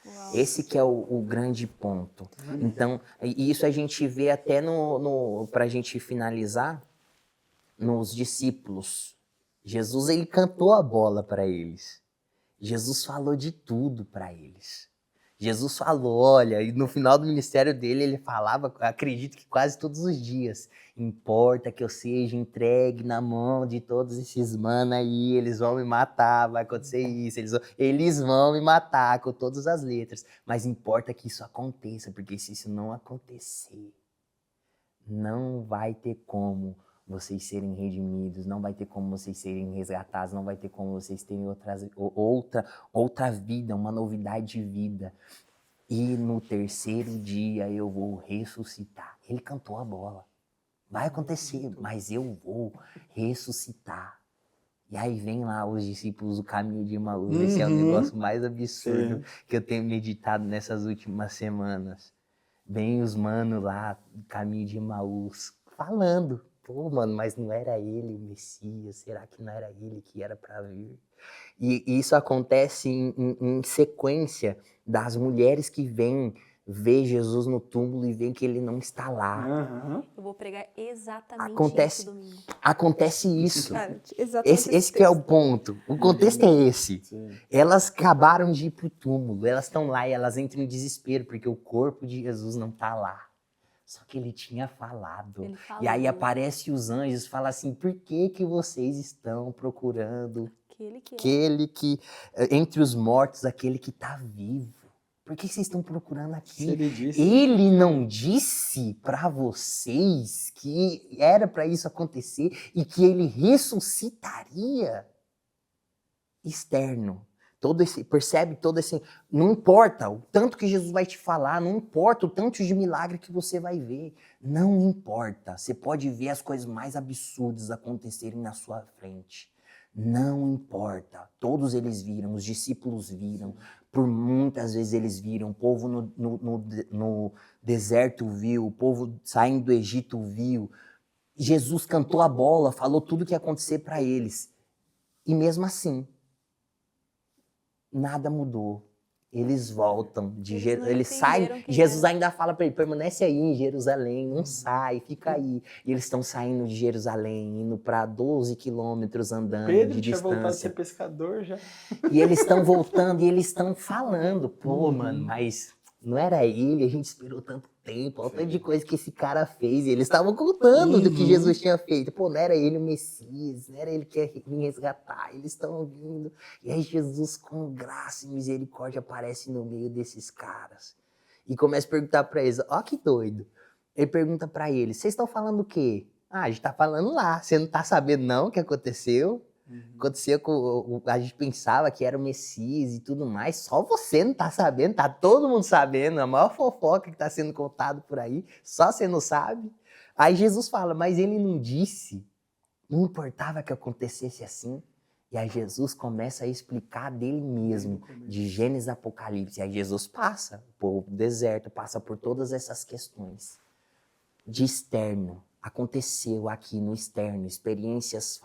A: Uau. Esse que é o grande ponto. Então, e isso a gente vê até para a gente finalizar, nos discípulos. Jesus, ele cantou a bola para eles. Jesus falou de tudo para eles. Jesus falou, olha, e no final do ministério dele, ele falava, acredito que quase todos os dias, importa que eu seja entregue na mão de todos esses manos aí, eles vão me matar, vai acontecer isso, eles vão me matar com todas as letras, mas importa que isso aconteça, porque se isso não acontecer, não vai ter como vocês serem redimidos, não vai ter como vocês serem resgatados, não vai ter como vocês terem outra vida, uma novidade de vida. E no terceiro dia eu vou ressuscitar. Ele cantou a bola. Vai acontecer, mas eu vou ressuscitar. E aí vem lá os discípulos do caminho de Emaús. Esse é o negócio mais absurdo que eu tenho meditado nessas últimas semanas. Vem os manos lá do caminho de Emaús falando. Pô, mano, mas não era ele o Messias? Será que não era ele que era para vir? E isso acontece em sequência das mulheres que vêm ver Jesus no túmulo e veem que ele não está lá.
C: Eu vou pregar exatamente isso domingo.
A: Acontece isso.
C: Cara, exatamente
A: esse que é o ponto. O contexto é esse. Sim. Elas acabaram de ir pro túmulo, elas estão lá e elas entram em desespero porque o corpo de Jesus não está lá. Só que ele tinha falado. E aí aparece os anjos e fala assim, por que vocês estão procurando aquele que entre os mortos, aquele que está vivo? Por que vocês estão procurando aqui? Ele não disse para vocês que era para isso acontecer e que ele ressuscitaria? Externo. Percebe todo esse... Não importa o tanto que Jesus vai te falar, não importa o tanto de milagre que você vai ver. Não importa. Você pode ver as coisas mais absurdas acontecerem na sua frente. Não importa. Todos eles viram, os discípulos viram. Por muitas vezes eles viram. O povo no deserto viu. O povo saindo do Egito viu. Jesus cantou a bola, falou tudo o que ia acontecer para eles. E mesmo assim, nada mudou. Eles voltam, eles saem, Jesus ainda fala para ele, permanece aí em Jerusalém, não sai, fica aí. E eles estão saindo de Jerusalém, indo para 12 quilômetros andando
B: Pedro
A: de
B: tinha
A: distância.
B: voltado a ser pescador já.
A: E eles estão voltando e eles estão falando, pô, mano, mas não era ele, a gente esperou tanto tempo, olha o tanto de coisa que esse cara fez. E eles estavam contando do que Jesus tinha feito. Pô, não era ele o Messias, não era ele que ia vir resgatar. Eles estão vindo. E aí Jesus, com graça e misericórdia, aparece no meio desses caras. E começa a perguntar pra eles, ó que doido. Ele pergunta pra eles, vocês estão falando o quê? Ah, a gente tá falando lá, você não tá sabendo não o que aconteceu? Aconteceu com... A gente pensava que era o Messias e tudo mais. Só você não tá sabendo, tá todo mundo sabendo. A maior fofoca que tá sendo contado por aí. Só você não sabe. Aí Jesus fala, mas ele não disse. Não importava que acontecesse assim. E aí Jesus começa a explicar dele mesmo. De Gênesis a Apocalipse. E aí Jesus passa por deserto, passa por todas essas questões. De externo. Aconteceu aqui no externo, experiências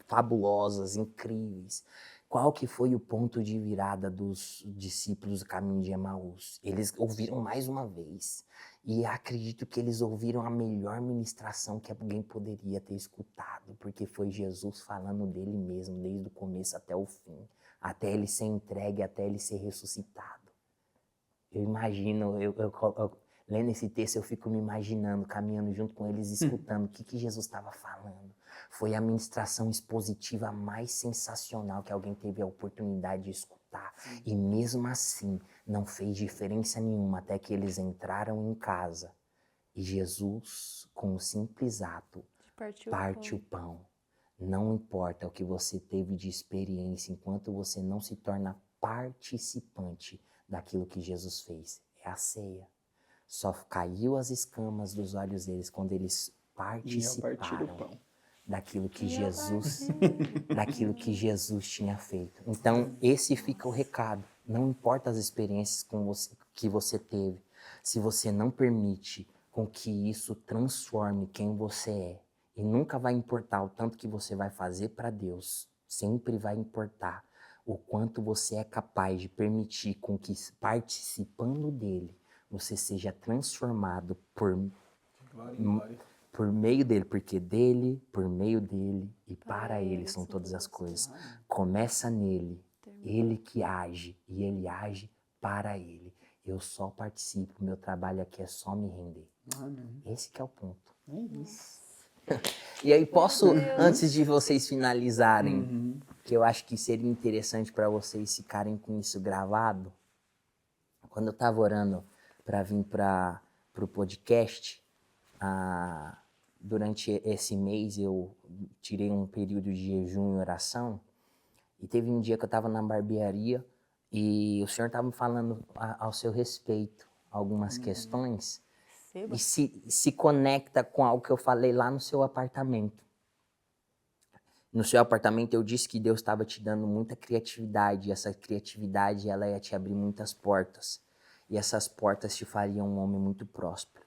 A: fabulosas, incríveis. Qual que foi o ponto de virada dos discípulos do caminho de Emaús? Eles ouviram mais uma vez. E acredito que eles ouviram a melhor ministração que alguém poderia ter escutado, porque foi Jesus falando dele mesmo, desde o começo até o fim, até ele ser entregue, até ele ser ressuscitado. Eu imagino, lendo esse texto, eu fico me imaginando, caminhando junto com eles, escutando o que Jesus estava falando. Foi a ministração expositiva mais sensacional que alguém teve a oportunidade de escutar. E mesmo assim, não fez diferença nenhuma até que eles entraram em casa. E Jesus, com um simples ato, parte o pão. Não importa o que você teve de experiência, enquanto você não se torna participante daquilo que Jesus fez. É a ceia. Só caiu as escamas dos olhos deles quando eles participaram daquilo que Jesus tinha feito. Então, esse fica o recado. Não importa as experiências que você teve, se você não permite com que isso transforme quem você é, e nunca vai importar o tanto que você vai fazer para Deus, sempre vai importar o quanto você é capaz de permitir com que, participando dele, você seja transformado por meio dele, porque dele, por meio dele e para ele são todas as coisas. Começa nele, ele que age e ele age para ele. Eu só participo, meu trabalho aqui é só me render. Esse que é o ponto.
B: É isso.
A: E aí posso, antes de vocês finalizarem, que eu acho que seria interessante para vocês ficarem com isso gravado, quando eu estava orando para vir para o podcast, durante esse mês eu tirei um período de jejum e oração, e teve um dia que eu estava na barbearia e o senhor estava me falando ao seu respeito algumas questões e se conecta com algo que eu falei lá no seu apartamento. No seu apartamento eu disse que Deus estava te dando muita criatividade, e essa criatividade ela ia te abrir muitas portas, e essas portas te fariam um homem muito próspero.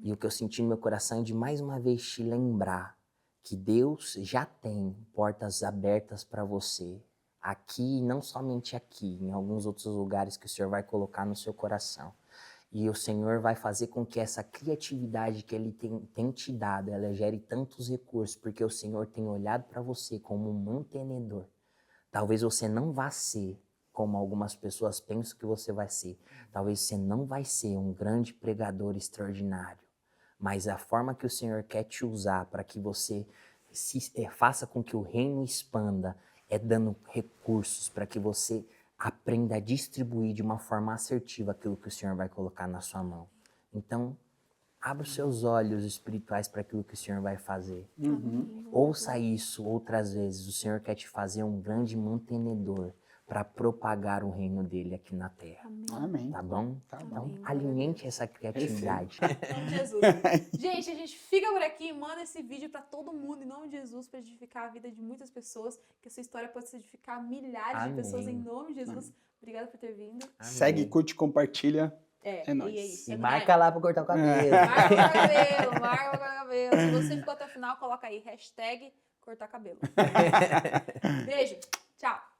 A: E o que eu senti no meu coração é de mais uma vez te lembrar que Deus já tem portas abertas para você, aqui e não somente aqui, em alguns outros lugares que o Senhor vai colocar no seu coração. E o Senhor vai fazer com que essa criatividade que Ele tem te dado, ela gere tantos recursos, porque o Senhor tem olhado para você como um mantenedor. Talvez você não vá ser como algumas pessoas pensam que você vai ser. Talvez você não vai ser um grande pregador extraordinário. Mas a forma que o Senhor quer te usar para que você faça com que o reino expanda é dando recursos para que você aprenda a distribuir de uma forma assertiva aquilo que o Senhor vai colocar na sua mão. Então, abra os seus olhos espirituais para aquilo que o Senhor vai fazer. Ouça isso outras vezes. O Senhor quer te fazer um grande mantenedor para propagar o reino dele aqui na terra.
B: Amém.
A: Tá bom?
B: Tá bom.
A: Então, alimente essa criatividade.
C: Em nome de Jesus. Gente, a gente fica por aqui e manda esse vídeo pra todo mundo, em nome de Jesus, pra edificar a vida de muitas pessoas, que essa história possa edificar milhares de pessoas, em nome de Jesus. Obrigada por ter vindo.
B: Segue, curte, compartilha. É nóis.
C: E é isso.
A: E marca lá pra cortar o cabelo.
C: Marca o cabelo, marca o cabelo. Se você ficou até o final, coloca aí, #cortar cabelo. Beijo, tchau.